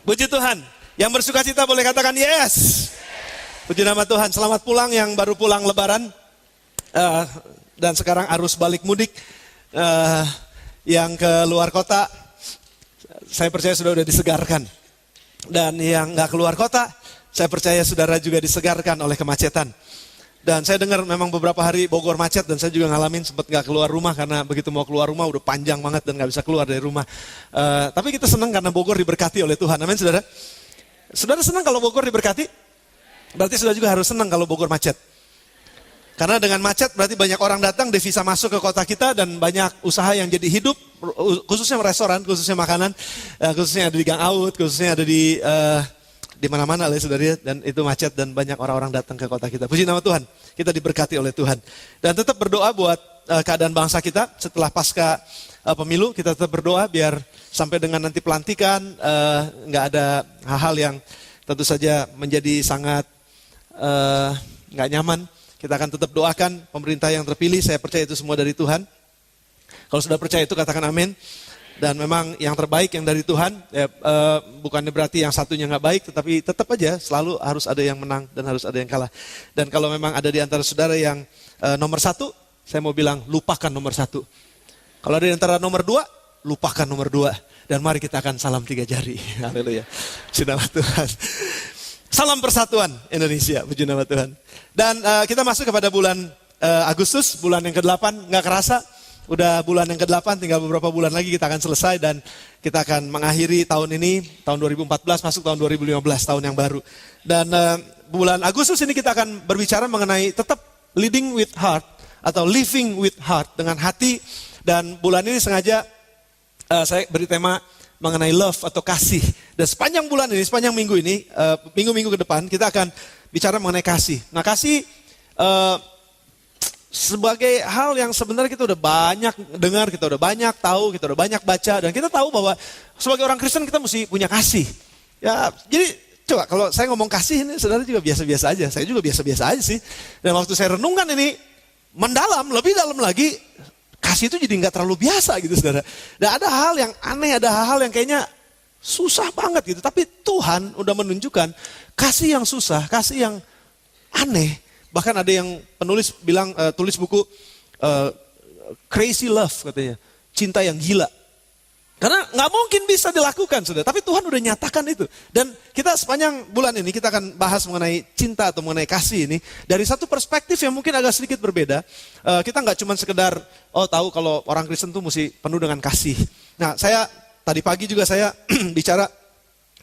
Puji Tuhan. Yang bersuka cita boleh katakan yes. Puji nama Tuhan. Selamat pulang yang baru pulang lebaran. Dan sekarang arus balik mudik. Yang ke luar kota, saya percaya sudah disegarkan. Dan yang gak keluar kota, saya percaya saudara juga disegarkan oleh kemacetan. Dan saya dengar memang beberapa hari Bogor macet dan saya juga ngalamin sempat gak keluar rumah karena begitu mau keluar rumah udah panjang banget dan gak bisa keluar dari rumah. Tapi kita senang karena Bogor diberkati oleh Tuhan. Amin saudara. Saudara senang kalau Bogor diberkati? Berarti saudara juga harus senang kalau Bogor macet. Karena dengan macet berarti banyak orang datang, devisa masuk ke kota kita dan banyak usaha yang jadi hidup, khususnya restoran, khususnya makanan, khususnya ada di Gang Aut, khususnya ada di mana-mana lah saudara, dan itu macet dan banyak orang-orang datang ke kota kita. Puji nama Tuhan, kita diberkati oleh Tuhan. Dan tetap berdoa buat keadaan bangsa kita setelah pasca pemilu, kita tetap berdoa biar sampai dengan nanti pelantikan nggak ada hal-hal yang tentu saja menjadi sangat nggak nyaman. Kita akan tetap doakan pemerintah yang terpilih, saya percaya itu semua dari Tuhan. Kalau sudah percaya itu katakan amin. Dan memang yang terbaik yang dari Tuhan, bukannya berarti yang satunya nggak baik, tetapi tetap aja selalu harus ada yang menang dan harus ada yang kalah. Dan kalau memang ada di antara saudara yang nomor satu, saya mau bilang lupakan nomor satu. Kalau ada di antara nomor dua, lupakan nomor dua. Dan mari kita akan salam 3 jari. Haleluya. Puji nama Tuhan. Salam persatuan Indonesia, puji nama Tuhan. Dan kita masuk kepada bulan Agustus, bulan yang ke-8, nggak kerasa. Udah bulan yang ke-8, tinggal beberapa bulan lagi kita akan selesai dan kita akan mengakhiri tahun ini, tahun 2014 masuk tahun 2015, tahun yang baru. Dan bulan Agustus ini kita akan berbicara mengenai tetap leading with heart atau living with heart, dengan hati. Dan bulan ini sengaja saya beri tema mengenai love atau kasih. Dan sepanjang bulan ini, sepanjang minggu ini, minggu-minggu ke depan kita akan bicara mengenai kasih. Nah kasih sebagai hal yang sebenarnya kita udah banyak dengar, kita udah banyak tahu, kita udah banyak baca, dan kita tahu bahwa sebagai orang Kristen kita mesti punya kasih. Ya, jadi coba kalau saya ngomong kasih ini, saudara juga biasa-biasa aja, saya juga biasa-biasa aja sih. Dan waktu saya renungkan ini mendalam, lebih dalam lagi, kasih itu jadi nggak terlalu biasa gitu saudara. Dan ada hal yang aneh, ada hal yang kayaknya susah banget gitu. Tapi Tuhan udah menunjukkan kasih yang susah, kasih yang aneh. Bahkan ada yang penulis bilang, tulis buku Crazy Love katanya, cinta yang gila. Karena nggak mungkin bisa dilakukan saudara, tapi Tuhan udah nyatakan itu. Dan kita sepanjang bulan ini kita akan bahas mengenai cinta atau mengenai kasih ini dari satu perspektif yang mungkin agak sedikit berbeda. Kita nggak cuma sekedar tahu kalau orang Kristen tuh mesti penuh dengan kasih. Nah saya tadi pagi juga saya bicara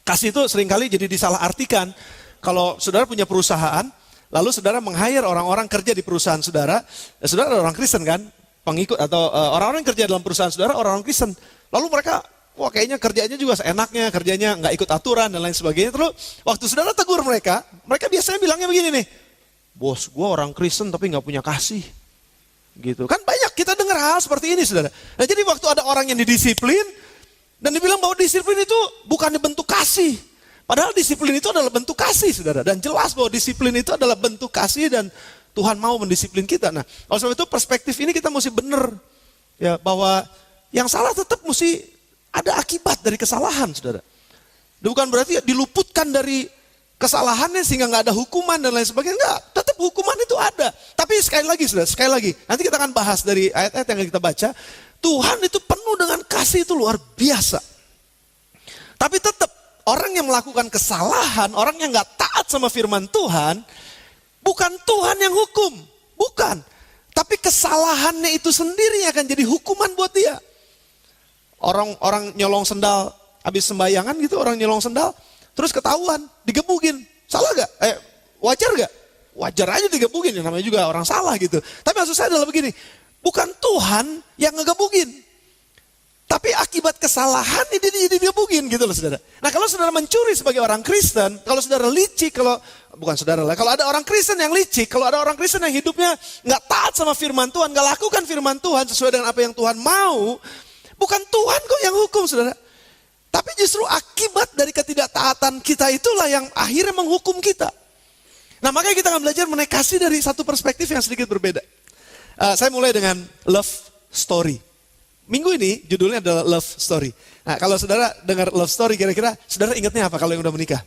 kasih itu seringkali jadi disalahartikan. Kalau saudara punya perusahaan, lalu saudara meng-hire orang-orang kerja di perusahaan saudara, saudara orang Kristen kan, pengikut atau orang-orang yang kerja dalam perusahaan saudara orang-orang Kristen. Lalu mereka, wah kayaknya kerjanya juga seenaknya, kerjanya nggak ikut aturan dan lain sebagainya. Terus waktu saudara tegur mereka biasanya bilangnya begini nih, bos gue orang Kristen tapi nggak punya kasih. Gitu kan banyak kita dengar hal seperti ini saudara. Nah jadi waktu ada orang yang didisiplin dan dibilang bahwa disiplin itu bukan bentuk kasih. Padahal disiplin itu adalah bentuk kasih saudara. Dan jelas bahwa disiplin itu adalah bentuk kasih dan Tuhan mau mendisiplin kita. Nah oleh sebab itu perspektif ini kita mesti benar. Ya bahwa yang salah tetap mesti ada akibat dari kesalahan saudara. Bukan berarti diluputkan dari kesalahannya sehingga nggak ada hukuman dan lain sebagainya. Enggak, tetap hukuman itu ada. Tapi sekali lagi saudara, sekali lagi. Nanti kita akan bahas dari ayat-ayat yang kita baca. Tuhan itu penuh dengan kasih itu luar biasa. Tapi tetap orang yang melakukan kesalahan, orang yang gak taat sama firman Tuhan, bukan Tuhan yang hukum, bukan. Tapi kesalahannya itu sendiri akan jadi hukuman buat dia. Orang nyolong sendal, habis sembayangan gitu, orang nyolong sendal, terus ketahuan, digebugin. Salah gak? Wajar gak? Wajar aja digebugin, namanya juga orang salah gitu. Tapi maksud saya adalah begini, bukan Tuhan yang ngegebugin. Tapi akibat kesalahan ini dia digebugin gitu loh saudara. Nah kalau saudara mencuri sebagai orang Kristen, kalau saudara licik, kalau ada orang Kristen yang licik, kalau ada orang Kristen yang hidupnya gak taat sama firman Tuhan, gak lakukan firman Tuhan sesuai dengan apa yang Tuhan mau, bukan Tuhan kok yang hukum saudara. Tapi justru akibat dari ketidaktaatan kita itulah yang akhirnya menghukum kita. Nah makanya kita akan belajar mengenai kasih dari satu perspektif yang sedikit berbeda. Saya mulai dengan love story. minggu ini judulnya adalah Love Story. Nah, kalau saudara dengar Love Story, kira-kira saudara ingatnya apa kalau yang udah menikah?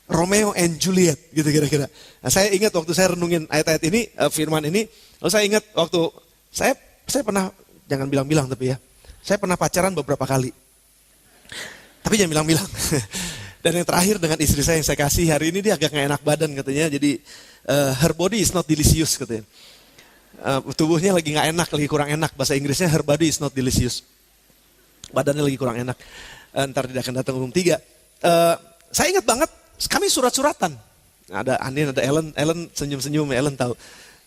Romeo and Juliet gitu kira-kira. Nah, saya ingat waktu saya renungin ayat-ayat ini, firman ini, lalu saya ingat waktu saya pernah, jangan bilang-bilang tapi ya, saya pernah pacaran beberapa kali. Tapi jangan bilang-bilang. Dan yang terakhir dengan istri saya yang saya kasih, hari ini dia agak gak enak badan katanya, jadi her body is not delicious katanya. Tubuhnya lagi gak enak, lagi kurang enak, bahasa Inggrisnya her body is not delicious. Badannya lagi kurang enak. Ntar dia akan datang umum 3. Saya ingat banget, kami surat-suratan. Ada Andin, ada Ellen senyum-senyum, Ellen tahu.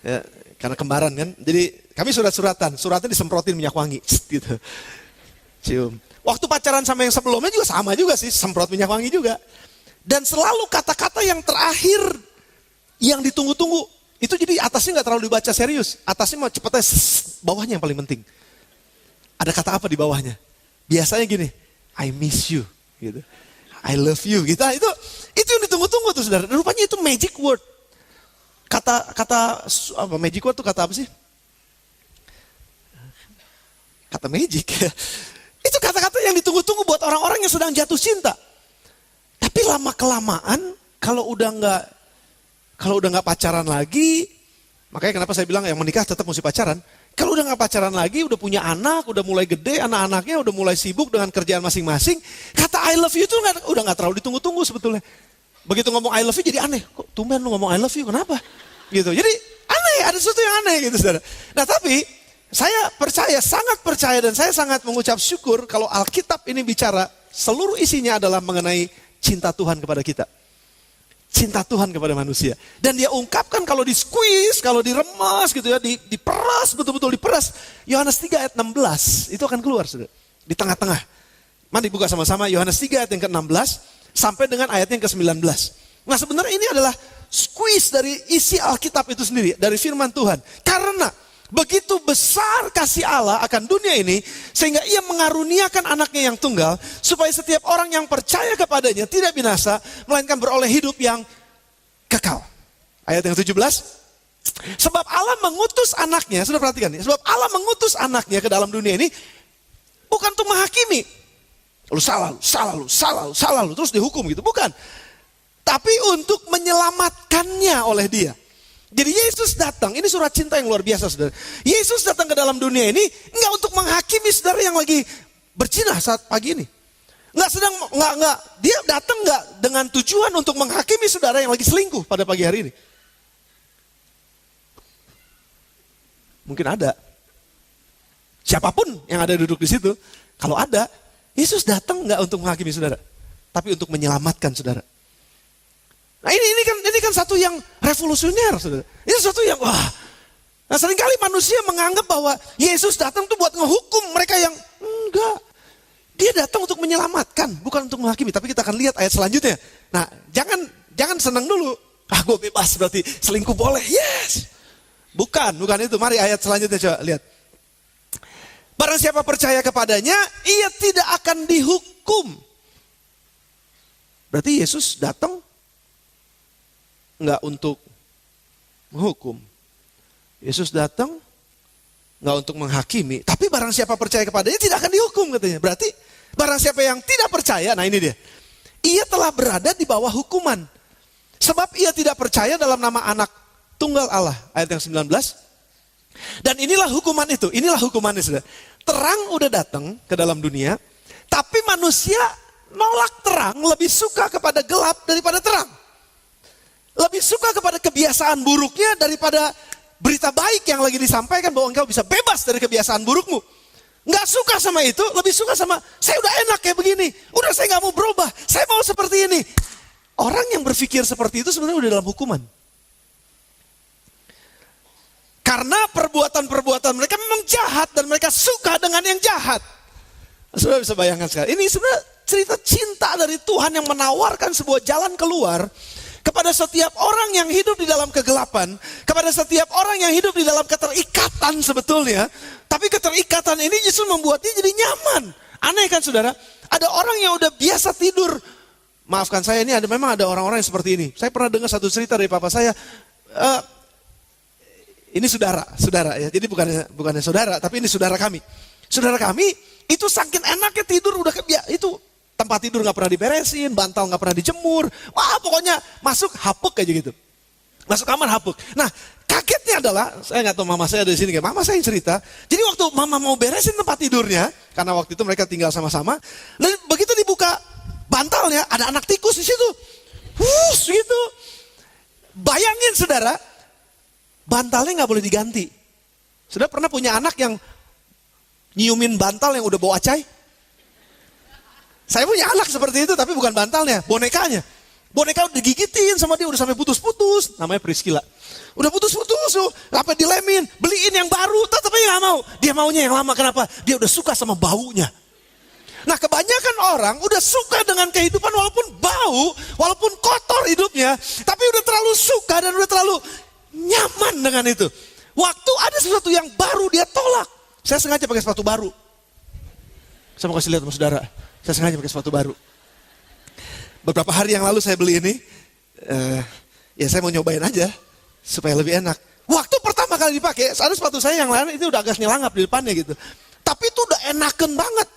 Ya, karena kembaran kan, jadi kami surat-suratan, suratnya disemprotin minyak wangi, gitu. Cium. Waktu pacaran sama yang sebelumnya juga sama juga sih, semprot minyak wangi juga. Dan selalu kata-kata yang terakhir yang ditunggu-tunggu, itu jadi atasnya gak terlalu dibaca serius. Atasnya mau cepetnya, bawahnya yang paling penting. Ada kata apa di bawahnya? Biasanya gini, I miss you, gitu. I love you, gitu. Itu yang ditunggu-tunggu tuh saudara. Rupanya itu magic word. Kata apa magic word tuh kata apa sih? Kata magic. Itu kata-kata yang ditunggu-tunggu buat orang-orang yang sedang jatuh cinta. Tapi lama-kelamaan kalau udah nggak pacaran lagi, makanya kenapa saya bilang yang menikah tetap mesti pacaran. Kalau udah nggak pacaran lagi, udah punya anak, udah mulai gede, anak-anaknya udah mulai sibuk dengan kerjaan masing-masing. Kata I love you itu udah nggak terlalu ditunggu-tunggu sebetulnya. Begitu ngomong I love you jadi aneh. Kok tumben lu ngomong I love you, kenapa? Gitu. Jadi aneh, ada sesuatu yang aneh gitu saudara. Nah tapi saya percaya, sangat percaya dan saya sangat mengucap syukur kalau Alkitab ini bicara seluruh isinya adalah mengenai cinta Tuhan kepada kita. Cinta Tuhan kepada manusia. Dan dia ungkapkan kalau di squeeze, kalau diremas gitu ya, diperas, betul-betul diperas. Yohanes 3 ayat 16, itu akan keluar saudara. Di tengah-tengah. Mari buka sama-sama Yohanes 3 ayat yang ke-16 sampai dengan ayat yang ke-19. Nah sebenarnya ini adalah squeeze dari isi Alkitab itu sendiri, dari firman Tuhan. Karena begitu besar kasih Allah akan dunia ini, sehingga ia mengaruniakan anaknya yang tunggal, supaya setiap orang yang percaya kepadanya tidak binasa, melainkan beroleh hidup yang kekal. Ayat yang 17, sebab Allah mengutus anaknya, sudah perhatikan ya, sebab Allah mengutus anaknya ke dalam dunia ini, bukan untuk menghakimi, salah lu, terus dihukum gitu, bukan. Tapi untuk menyelamatkannya oleh dia. Jadi Yesus datang, ini surat cinta yang luar biasa saudara. Yesus datang ke dalam dunia ini enggak untuk menghakimi saudara yang lagi berzina saat pagi ini. Dia datang enggak dengan tujuan untuk menghakimi saudara yang lagi selingkuh pada pagi hari ini. Mungkin ada. Siapapun yang ada duduk di situ, kalau ada, Yesus datang enggak untuk menghakimi saudara, tapi untuk menyelamatkan saudara. Nah ini kan satu yang revolusioner, saudara. Ini satu yang wah. Nah seringkali manusia menganggap bahwa Yesus datang tuh buat ngehukum mereka yang enggak. Dia datang untuk menyelamatkan, bukan untuk menghakimi. Tapi kita akan lihat ayat selanjutnya. Nah jangan senang dulu. Gue bebas berarti selingkuh boleh. Yes. Bukan itu. Mari ayat selanjutnya coba lihat. Barang siapa percaya kepadanya, ia tidak akan dihukum. Berarti Yesus datang enggak untuk menghukum. Yesus datang enggak untuk menghakimi. Tapi barang siapa percaya kepadanya tidak akan dihukum katanya. Berarti barang siapa yang tidak percaya, nah ini dia. Ia telah berada di bawah hukuman. Sebab ia tidak percaya dalam nama anak tunggal Allah. Ayat yang 19. Dan inilah hukuman itu. Inilah hukumannya saudara. Terang udah datang ke dalam dunia. Tapi manusia nolak terang, lebih suka kepada gelap daripada terang. Lebih suka kepada kebiasaan buruknya daripada berita baik yang lagi disampaikan bahwa engkau bisa bebas dari kebiasaan burukmu. Nggak suka sama itu, lebih suka sama saya udah enak kayak begini. Udah saya nggak mau berubah, saya mau seperti ini. Orang yang berpikir seperti itu sebenarnya udah dalam hukuman. Karena perbuatan-perbuatan mereka memang jahat dan mereka suka dengan yang jahat. Saudara bisa bayangkan sekali. Ini sebenarnya cerita cinta dari Tuhan yang menawarkan sebuah jalan keluar kepada setiap orang yang hidup di dalam kegelapan, kepada setiap orang yang hidup di dalam keterikatan sebetulnya. Tapi keterikatan ini justru membuatnya jadi nyaman. Aneh kan saudara? Ada orang yang udah biasa tidur. Maafkan saya, ini memang ada orang-orang yang seperti ini. Saya pernah dengar satu cerita dari papa saya. ini saudara ya. Jadi bukannya saudara, tapi ini saudara kami. Saudara kami itu saking enaknya tidur udah itu tempat tidur nggak pernah diberesin, bantal nggak pernah dijemur. Wah pokoknya masuk hapuk aja gitu. Masuk kamar hapuk. Nah kagetnya adalah, saya nggak tahu mama saya ada di sini, mama saya yang cerita. Jadi waktu mama mau beresin tempat tidurnya, karena waktu itu mereka tinggal sama-sama, lalu begitu dibuka bantalnya ada anak tikus di situ. Gitu. Bayangin saudara, bantalnya nggak boleh diganti. Saudara pernah punya anak yang nyiumin bantal yang udah bau acai? Saya punya anak seperti itu, tapi bukan bantalnya, bonekanya. Boneka udah digigitin sama dia, udah sampai putus-putus. Namanya Priscilla. Udah putus-putus, sampai dilemin, beliin yang baru, tapi nggak mau. Dia maunya yang lama, kenapa? Dia udah suka sama baunya. Nah kebanyakan orang udah suka dengan kehidupan walaupun bau, walaupun kotor hidupnya, tapi udah terlalu suka dan udah terlalu nyaman dengan itu. Waktu ada sesuatu yang baru dia tolak. Saya sengaja pakai sepatu baru. Saya mau kasih lihat sama saudara. Saya sengaja pakai sepatu baru. Beberapa hari yang lalu saya beli ini. Ya saya mau nyobain aja. Supaya lebih enak. Waktu pertama kali dipakai. Ada sepatu saya yang lain itu udah agak nyelangap di depannya gitu. Tapi itu udah enakan banget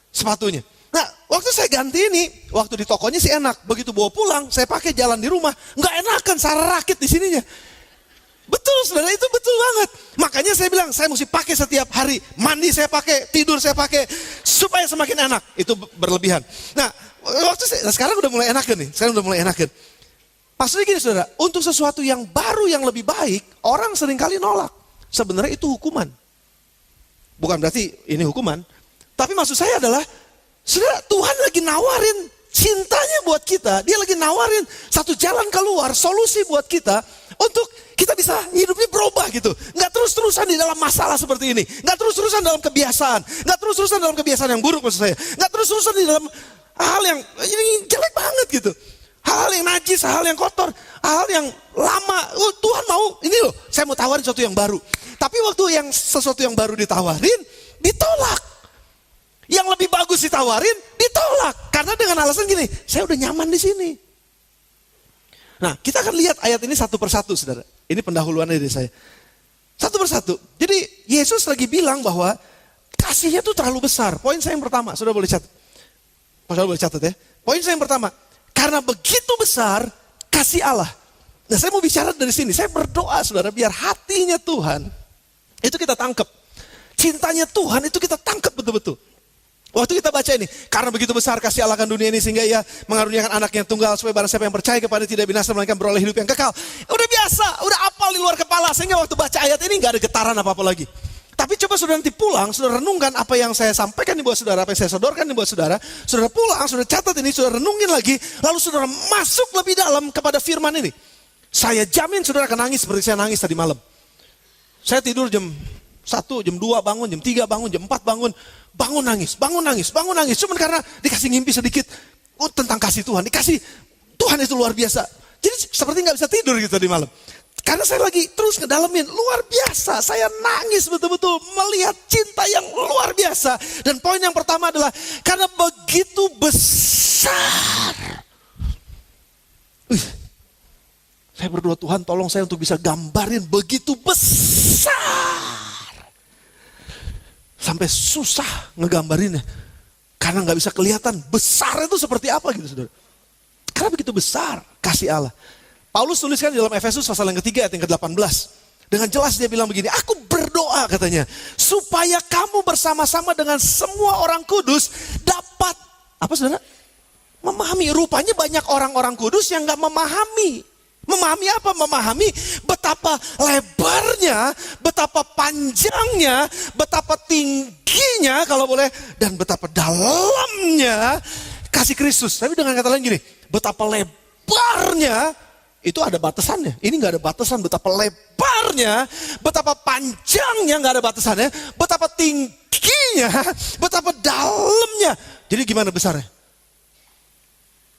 sepatunya. Nah waktu saya ganti ini. Waktu di tokonya sih enak. Begitu bawa pulang. Saya pakai jalan di rumah. Nggak enakan. Sarah rakit di sininya. Betul saudara, itu betul banget. Makanya saya bilang, saya mesti pakai setiap hari. Mandi saya pakai, tidur saya pakai. Supaya semakin enak. Itu berlebihan. Nah, sekarang udah mulai enakan nih. Sekarang udah mulai enakan. Maksudnya gini saudara, untuk sesuatu yang baru yang lebih baik, orang seringkali nolak. Sebenarnya itu hukuman. Bukan berarti ini hukuman. Tapi maksud saya adalah, saudara, Tuhan lagi nawarin cintanya buat kita. Dia lagi nawarin satu jalan keluar, solusi buat kita. Untuk kita bisa hidupnya berubah gitu. Nggak terus-terusan di dalam masalah seperti ini. Nggak terus-terusan dalam kebiasaan. Nggak terus-terusan dalam kebiasaan yang buruk maksud saya. Nggak terus-terusan di dalam hal yang ini jelek banget gitu. Hal yang najis, hal yang kotor, hal yang lama. Tuhan mau, ini loh, saya mau tawarin sesuatu yang baru. Tapi waktu yang sesuatu yang baru ditawarin, ditolak. Yang lebih bagus ditawarin, ditolak. Karena dengan alasan gini, saya udah nyaman di sini. Nah, kita akan lihat ayat ini satu persatu, saudara. Ini pendahuluannya dari saya. Satu persatu. Jadi, Yesus lagi bilang bahwa kasihnya tuh terlalu besar. Poin saya yang pertama, saudara boleh catat. Saudara boleh catat ya. Poin saya yang pertama, karena begitu besar kasih Allah. Nah, saya mau bicara dari sini. Saya berdoa, saudara, biar hatinya Tuhan itu kita tangkap. Cintanya Tuhan itu kita tangkap betul-betul. Waktu kita baca ini, karena begitu besar kasih Allah akan dunia ini sehingga ia mengaruniakan anak yang tunggal supaya barang siapa yang percaya kepada tidak binasa melainkan beroleh hidup yang kekal. Udah biasa, udah apal di luar kepala sehingga waktu baca ayat ini nggak ada getaran apa-apa lagi. Tapi coba saudara nanti pulang, saudara renungkan apa yang saya sampaikan nih buat saudara, apa yang saya sodorkan nih buat saudara. Saudara pulang, saudara catat ini, saudara renungin lagi, lalu saudara masuk lebih dalam kepada firman ini. Saya jamin saudara akan nangis seperti saya nangis tadi malam. Saya tidur jam 1, jam 2 bangun, jam 3 bangun, jam 4 bangun. Bangun nangis. Cuman karena dikasih ngimpi sedikit tentang kasih Tuhan. Dikasih Tuhan itu luar biasa. Jadi seperti gak bisa tidur gitu di malam. Karena saya lagi terus ngedalamin, luar biasa. Saya nangis betul-betul melihat cinta yang luar biasa. Dan poin yang pertama adalah karena begitu besar. Saya berdoa Tuhan tolong saya untuk bisa gambarin begitu besar. Sampai susah ngegambarinnya. Karena gak bisa kelihatan besar itu seperti apa gitu saudara. Karena begitu besar kasih Allah. Paulus tuliskan di dalam Efesus pasal yang ketiga ayat yang ke-18. Dengan jelas dia bilang begini, aku berdoa katanya. Supaya kamu bersama-sama dengan semua orang kudus dapat, apa saudara? Memahami. Rupanya banyak orang-orang kudus yang gak memahami. Memahami apa? Memahami betapa lebarnya, betapa panjangnya, betapa tingginya kalau boleh, dan betapa dalamnya kasih Kristus. Tapi dengan kata lain gini, betapa lebarnya, itu ada batasannya. Ini gak ada batasan, betapa lebarnya, betapa panjangnya gak ada batasannya, betapa tingginya, betapa dalamnya. Jadi gimana besarnya?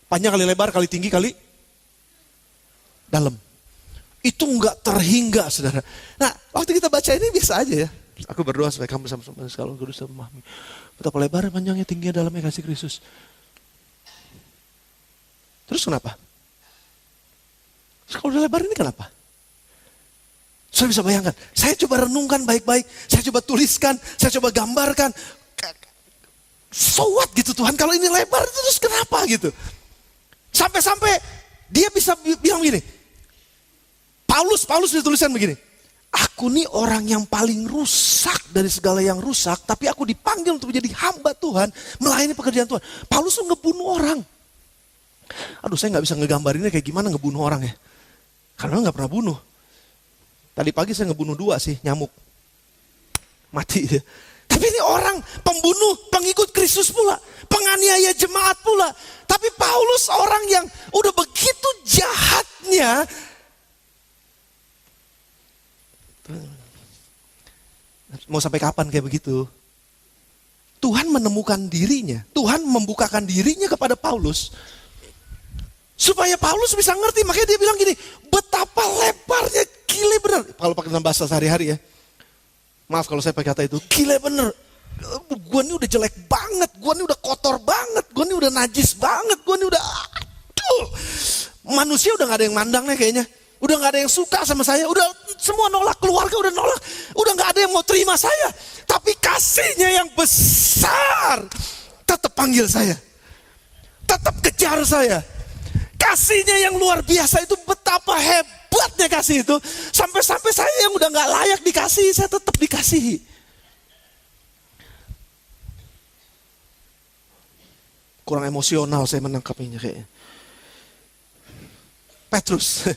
Panjang kali lebar, kali tinggi, kali dalam. Itu enggak terhingga saudara. Nah waktu kita baca ini biasa aja ya. Aku berdoa supaya kamu bersama-sama sekalian kudus dan memahami betapa lebarnya, panjangnya, tingginya, dalamnya kasih Kristus. Terus kenapa? Terus kalau udah lebar ini kenapa? Saya bisa bayangkan, saya coba renungkan baik-baik, saya coba tuliskan, saya coba gambarkan. So what gitu Tuhan, kalau ini lebar terus kenapa gitu. Sampai-sampai dia bisa bilang begini, Paulus dituliskan begini, aku nih orang yang paling rusak dari segala yang rusak, tapi aku dipanggil untuk menjadi hamba Tuhan, melayani pekerjaan Tuhan. Paulus tuh ngebunuh orang. Aduh, saya gak bisa ngegambarinnya kayak gimana ngebunuh orang ya. Karena gak pernah bunuh. Tadi pagi saya ngebunuh 2 sih, nyamuk. Mati dia. Tapi ini orang pembunuh, pengikut Kristus pula. Penganiaya jemaat pula. Tapi Paulus orang yang udah begitu jahatnya. Mau sampai kapan kayak begitu? Tuhan menemukan dirinya. Tuhan membukakan dirinya kepada Paulus. Supaya Paulus bisa ngerti. Makanya dia bilang gini, betapa lebarnya, gile bener. Kalau pakai dalam bahasa sehari-hari ya. Maaf kalau saya pakai kata itu, gile bener. Gue ini udah jelek banget, gue ini udah kotor banget, gue ini udah najis banget, gue ini udah... Aduh. Manusia udah gak ada yang mandang nih kayaknya. Udah gak ada yang suka sama saya, udah semua nolak, keluarga udah nolak. Udah gak ada yang mau terima saya. Tapi kasihnya yang besar tetap panggil saya. Tetap kejar saya. Kasihnya yang luar biasa itu, betapa hebatnya kasih itu. Sampai-sampai saya yang udah gak layak dikasihi, saya tetap dikasihi. Kurang emosional saya menangkapnya kayaknya. Petrus.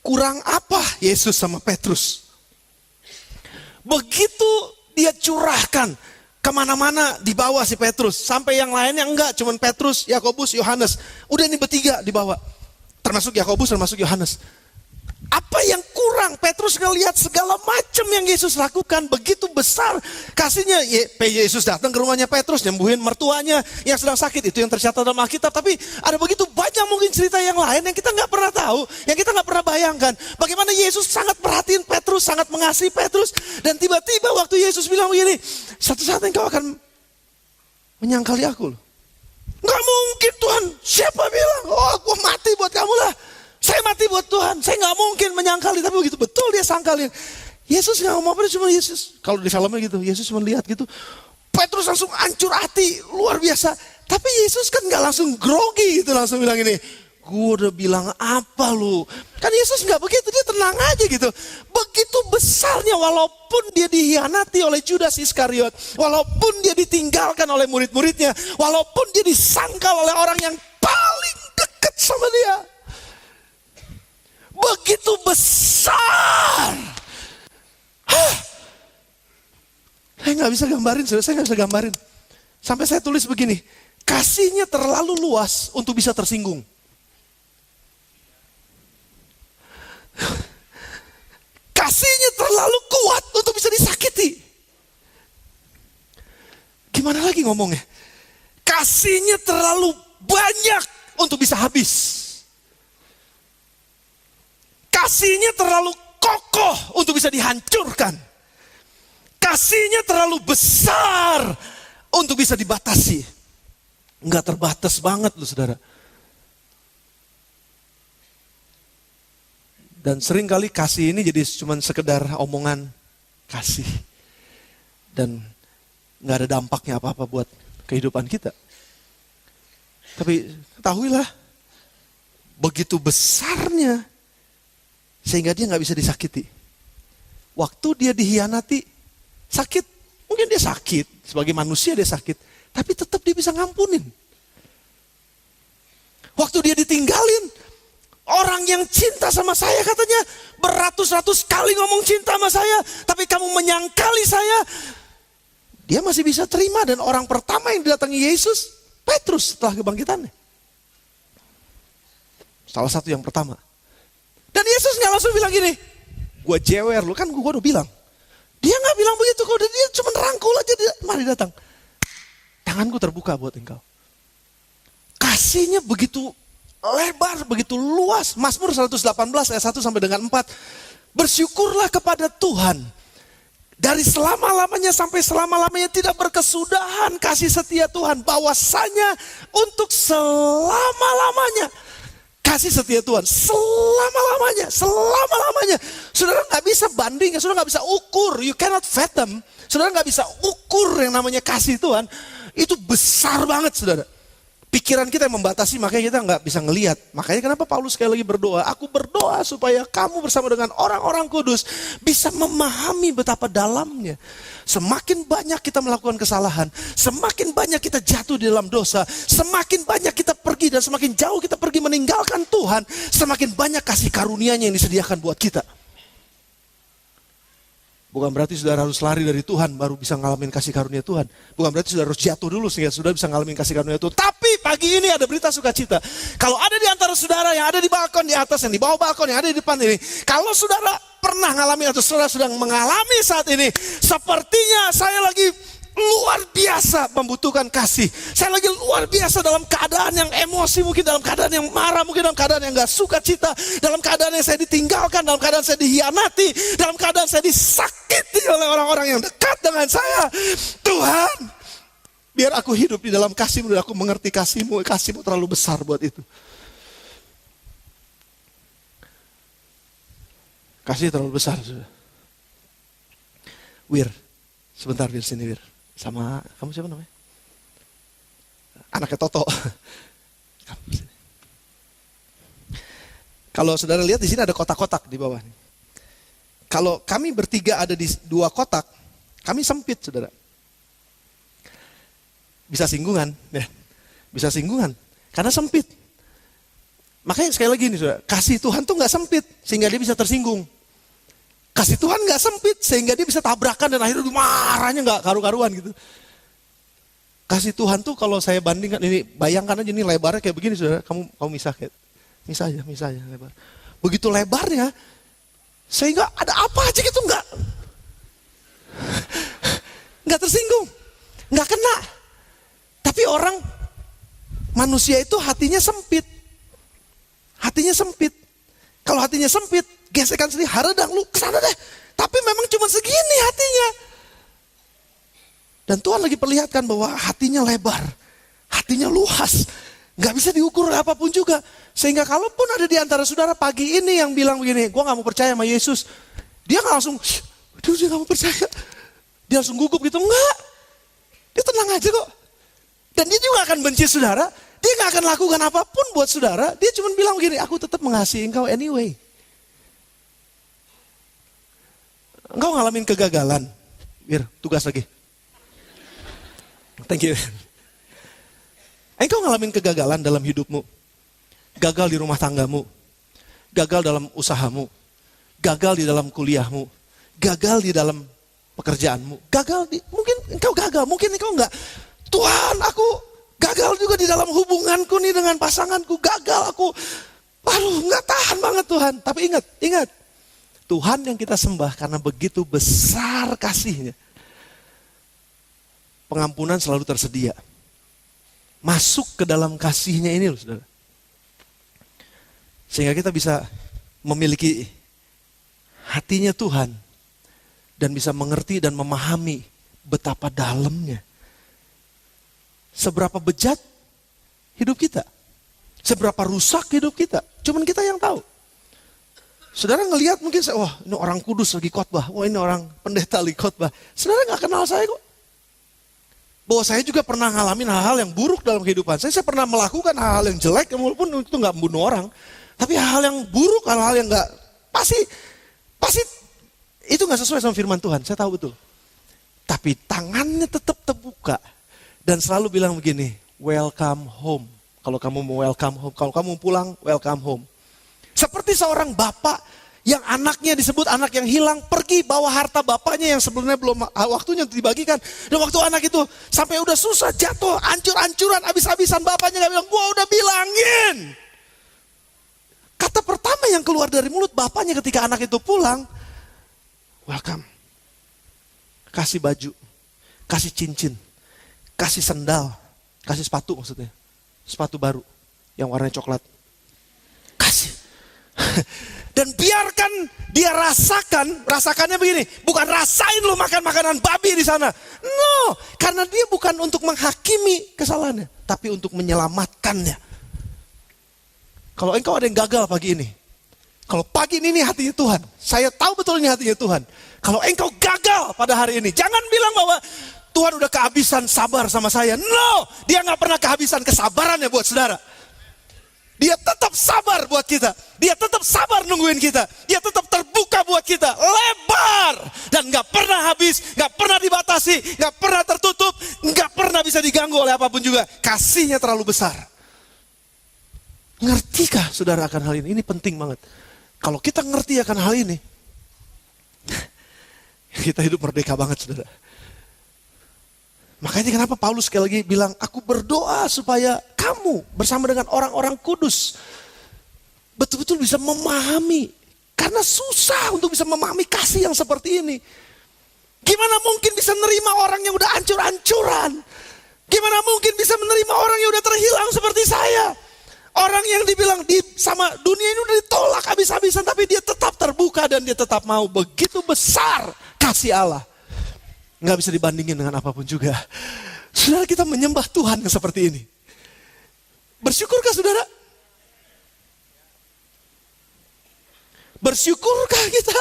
Kurang apa Yesus sama Petrus? Begitu dia curahkan kemana-mana dibawa si Petrus. Sampai yang lainnya enggak, cuman Petrus, Yakobus, Yohanes. Udah ini bertiga dibawa. Termasuk Yakobus, termasuk Yohanes. Apa yang kurang? Petrus ngelihat segala macam yang Yesus lakukan. Begitu besar kasihnya. Yesus datang ke rumahnya Petrus, nyembuhin mertuanya yang sedang sakit. Itu yang tercatat dalam Alkitab. Tapi ada begitu banyak mungkin cerita yang lain yang kita gak pernah tahu. Yang kita gak pernah bayangkan. Bagaimana Yesus sangat perhatiin Petrus, sangat mengasihi Petrus. Dan tiba-tiba waktu Yesus bilang begini, satu saat engkau akan menyangkali aku. Gak mungkin Tuhan. Siapa bilang? Oh, aku mati buat kamu lah. Saya mati buat Tuhan, saya gak mungkin menyangkali, tapi begitu betul dia sangkalin. Yesus gak ngomong apa, cuma Yesus. Kalau di filmnya gitu, Yesus cuma lihat gitu. Petrus langsung hancur hati, luar biasa. Tapi Yesus kan gak langsung grogi gitu, langsung bilang ini. Gue udah bilang apa lu? Kan Yesus gak begitu, dia tenang aja gitu. Begitu besarnya walaupun dia dihianati oleh Judas Iskariot. Walaupun dia ditinggalkan oleh murid-muridnya. Walaupun dia disangkal oleh orang yang paling dekat sama dia. Begitu besar. Saya gak bisa gambarin, saya gak bisa gambarin. Sampai saya tulis begini, kasihnya terlalu luas untuk bisa tersinggung. Kasihnya terlalu kuat untuk bisa disakiti. Gimana lagi ngomongnya? Kasihnya terlalu banyak untuk bisa habis. Kasihnya terlalu kokoh untuk bisa dihancurkan. Kasihnya terlalu besar untuk bisa dibatasi. Enggak terbatas banget loh saudara. Dan seringkali kasih ini jadi cuma sekedar omongan kasih. Dan enggak ada dampaknya apa-apa buat kehidupan kita. Tapi ketahuilah, begitu besarnya sehingga dia gak bisa disakiti. Waktu dia dihianati, sakit. Mungkin dia sakit, sebagai manusia dia sakit. Tapi tetap dia bisa ngampunin. Waktu dia ditinggalin, orang yang cinta sama saya katanya beratus-ratus kali ngomong cinta sama saya. Tapi kamu menyangkali saya. Dia masih bisa terima, dan orang pertama yang didatangi Yesus, Petrus setelah kebangkitannya. Salah satu yang pertama. Dan Yesus gak langsung bilang gini, gue jewer lu, kan gue udah bilang. Dia gak bilang begitu, kok dia cuma rangkul aja, mari datang. Tanganku terbuka buat engkau. Kasihnya begitu lebar, begitu luas. Mazmur 118 ayat 1 sampai dengan 4. Bersyukurlah kepada Tuhan. Dari selama-lamanya sampai selama-lamanya tidak berkesudahan kasih setia Tuhan. Bahwasanya untuk selama-lamanya kasih setia Tuhan selama-lamanya, selama-lamanya. Saudara nggak bisa banding, saudara nggak bisa ukur, you cannot fathom. Saudara nggak bisa ukur yang namanya kasih Tuhan, itu besar banget saudara. Pikiran kita yang membatasi, makanya kita nggak bisa ngelihat. Makanya kenapa Paulus sekali lagi berdoa, aku berdoa supaya kamu bersama dengan orang-orang kudus bisa memahami betapa dalamnya. Semakin banyak kita melakukan kesalahan, semakin banyak kita jatuh di dalam dosa, semakin banyak kita pergi dan semakin jauh kita pergi meninggalkan Tuhan, semakin banyak kasih karunia-Nya yang disediakan buat kita. Bukan berarti saudara harus lari dari Tuhan baru bisa ngalamin kasih karunia Tuhan. Bukan berarti saudara harus jatuh dulu sehingga saudara bisa ngalamin kasih karunia Tuhan. Tapi pagi ini ada berita sukacita. Kalau ada di antara saudara yang ada di balkon di atas, yang di bawah balkon, yang ada di depan ini. Kalau saudara pernah ngalamin atau saudara sedang mengalami saat ini. Sepertinya saya lagi luar biasa membutuhkan kasih. Saya lagi luar biasa dalam keadaan yang emosi, mungkin dalam keadaan yang marah, mungkin dalam keadaan yang gak suka cita, dalam keadaan yang saya ditinggalkan, dalam keadaan saya dihianati, dalam keadaan saya disakiti oleh orang-orang yang dekat dengan saya. Tuhan, biar aku hidup di dalam kasih-Mu dan aku mengerti kasih-Mu. Kasih-Mu terlalu besar buat itu. Kasih terlalu besar. Wir, sebentar Wir, sini Wir. Sama, kamu siapa namanya? Anaknya Toto. Kalau saudara lihat di sini ada kotak-kotak di bawah. Kalau kami bertiga ada di 2 kotak, kami sempit saudara. Bisa singgungan, ya. Bisa singgungan, karena sempit. Makanya sekali lagi nih saudara, kasih Tuhan tuh gak sempit, sehingga dia bisa tersinggung. Kasih Tuhan gak sempit sehingga dia bisa tabrakan dan akhirnya marahnya gak karu-karuan gitu. Kasih Tuhan tuh kalau saya bandingkan ini, bayangkan aja ini lebarnya kayak begini saudara. Kamu misah kayak, misah aja lebar. Begitu lebarnya, sehingga ada apa aja gitu gak tersinggung, gak kena. Tapi orang, manusia itu hatinya sempit. Hatinya sempit. Kalau hatinya sempit, gesekan sendiri, haradang lu kesana deh. Tapi memang cuma segini hatinya. Dan Tuhan lagi perlihatkan bahwa hatinya lebar. Hatinya luas. Gak bisa diukur apapun juga. Sehingga kalaupun ada di antara saudara pagi ini yang bilang begini, gue gak mau percaya sama Yesus. Dia gak langsung, aduh dia gak mau percaya. Dia langsung gugup gitu, enggak. Dia tenang aja kok. Dan dia juga akan benci saudara. Dia gak akan lakukan apapun buat saudara. Dia cuma bilang begini, aku tetap mengasihi engkau anyway. Engkau ngalamin kegagalan. Wir, tugas lagi. Thank you. Engkau ngalamin kegagalan dalam hidupmu. Gagal di rumah tanggamu. Gagal dalam usahamu. Gagal di dalam kuliahmu. Gagal di dalam pekerjaanmu. Mungkin engkau gagal, mungkin engkau enggak. Tuhan, aku gagal juga di dalam hubunganku nih dengan pasanganku. Gagal aku. Aduh, enggak tahan banget Tuhan. Tapi ingat. Tuhan yang kita sembah karena begitu besar kasih-Nya. Pengampunan selalu tersedia. Masuk ke dalam kasih-Nya ini loh saudara. Sehingga kita bisa memiliki hatinya Tuhan. Dan bisa mengerti dan memahami betapa dalamnya. Seberapa bejat hidup kita. Seberapa rusak hidup kita. Cuman kita yang tahu. Saudara ngelihat mungkin, wah ini orang kudus lagi khotbah. Wah ini orang pendeta lagi khotbah. Saudara gak kenal saya kok. Bahwa saya juga pernah ngalamin hal-hal yang buruk dalam kehidupan saya. Saya pernah melakukan hal-hal yang jelek, walaupun itu gak membunuh orang. Tapi hal-hal yang buruk, hal-hal yang gak, pasti itu gak sesuai sama firman Tuhan. Saya tahu betul. Tapi tangannya tetap terbuka. Dan selalu bilang begini, welcome home. Kalau kamu mau welcome home, kalau kamu pulang, welcome home. Seperti seorang bapak yang anaknya disebut anak yang hilang, pergi bawa harta bapaknya yang sebelumnya belum waktunya dibagikan. Dan waktu anak itu sampai udah susah, jatuh, hancur-hancuran, habis-habisan, bapaknya gak bilang, gua udah bilangin. Kata pertama yang keluar dari mulut bapaknya ketika anak itu pulang, welcome. Kasih baju, kasih cincin, kasih sendal, kasih sepatu maksudnya. Sepatu baru yang warnanya coklat. Kasih. Dan biarkan dia rasakannya begini. Bukan rasain lu makan makanan babi di sana. No, karena dia bukan untuk menghakimi kesalahannya. Tapi untuk menyelamatkannya. Kalau engkau ada yang gagal pagi ini, kalau pagi ini hatinya Tuhan, saya tahu betul ini hatinya Tuhan. Kalau engkau gagal pada hari ini, jangan bilang bahwa Tuhan udah kehabisan sabar sama saya. No, dia gak pernah kehabisan kesabarannya buat saudara. Dia tetap sabar buat kita. Dia tetap sabar nungguin kita. Dia tetap terbuka buat kita. Lebar. Dan gak pernah habis, gak pernah dibatasi, gak pernah tertutup, gak pernah bisa diganggu oleh apapun juga. Kasihnya terlalu besar. Ngertikah saudara akan hal ini? Ini penting banget. Kalau kita ngerti akan hal ini, kita hidup merdeka banget saudara. Makanya kenapa Paulus sekali lagi bilang, aku berdoa supaya kamu bersama dengan orang-orang kudus betul-betul bisa memahami. Karena susah untuk bisa memahami kasih yang seperti ini. Gimana mungkin bisa menerima orang yang udah hancur-hancuran? Gimana mungkin bisa menerima orang yang udah terhilang seperti saya? Orang yang dibilang sama dunia ini udah ditolak habis-habisan, tapi dia tetap terbuka dan dia tetap mau. Begitu besar kasih Allah. Nggak bisa dibandingin dengan apapun juga. Saudara, kita menyembah Tuhan yang seperti ini. Bersyukurkah saudara? Bersyukurkah kita?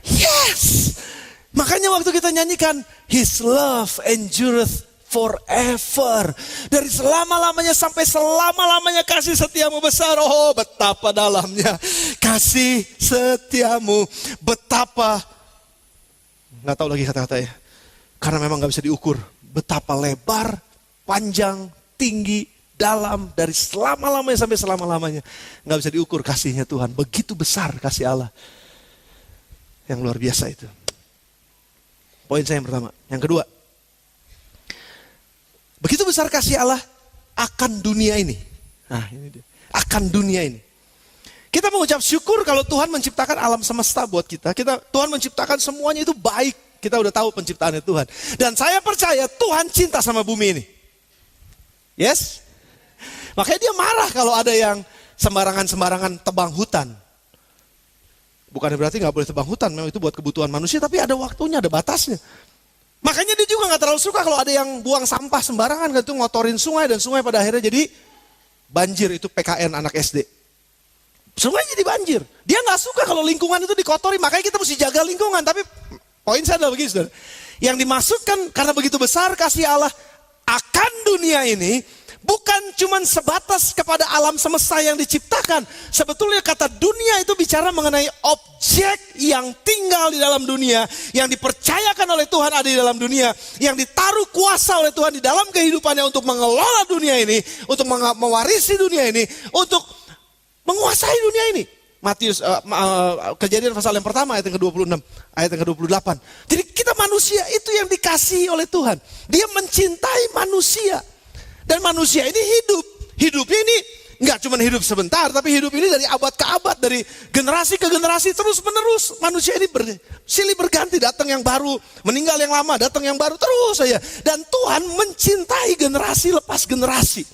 Yes. Makanya waktu kita nyanyikan His love endureth forever. Dari selama-lamanya sampai selama-lamanya kasih setiamu besar. Oh, betapa dalamnya kasih setiamu. Betapa, nggak tahu lagi kata-katanya. Karena memang nggak bisa diukur. Betapa lebar, panjang, tinggi, dalam. Dari selama-lamanya sampai selama-lamanya. Nggak bisa diukur kasihnya Tuhan. Begitu besar kasih Allah. Yang luar biasa itu. Poin saya yang pertama. Yang kedua. Begitu besar kasih Allah akan dunia ini. Nah, ini dia. Akan dunia ini. Kita mengucap syukur kalau Tuhan menciptakan alam semesta buat kita. Tuhan menciptakan semuanya itu baik. Kita udah tahu penciptaannya Tuhan. Dan saya percaya Tuhan cinta sama bumi ini. Yes? Makanya dia marah kalau ada yang sembarangan-sembarangan tebang hutan. Bukan berarti gak boleh tebang hutan. Memang itu buat kebutuhan manusia. Tapi ada waktunya, ada batasnya. Makanya dia juga gak terlalu suka kalau ada yang buang sampah sembarangan. Gitu, ngotorin sungai dan sungai pada akhirnya jadi banjir. Itu PKN anak SD. Sungai jadi banjir. Dia gak suka kalau lingkungan itu dikotori. Makanya kita mesti jaga lingkungan. Tapi poin saya adalah begini saudara. Yang dimaksudkan karena begitu besar kasih Allah akan dunia ini. Bukan cuma sebatas kepada alam semesta yang diciptakan. Sebetulnya kata dunia itu bicara mengenai objek yang tinggal di dalam dunia. Yang dipercayakan oleh Tuhan ada di dalam dunia. Yang ditaruh kuasa oleh Tuhan di dalam kehidupannya untuk mengelola dunia ini. Untuk mewarisi dunia ini. Untuk menguasai dunia ini. Matius, Kejadian pasal yang pertama ayat yang ke-26. Ayat yang ke-28. Jadi kita manusia itu yang dikasihi oleh Tuhan. Dia mencintai manusia. Dan manusia ini hidup. Hidupnya ini nggak cuma hidup sebentar, tapi hidup ini dari abad ke abad, dari generasi ke generasi terus menerus. Manusia ini silih berganti, datang yang baru, meninggal yang lama, datang yang baru terus saja. Dan Tuhan mencintai generasi lepas generasi.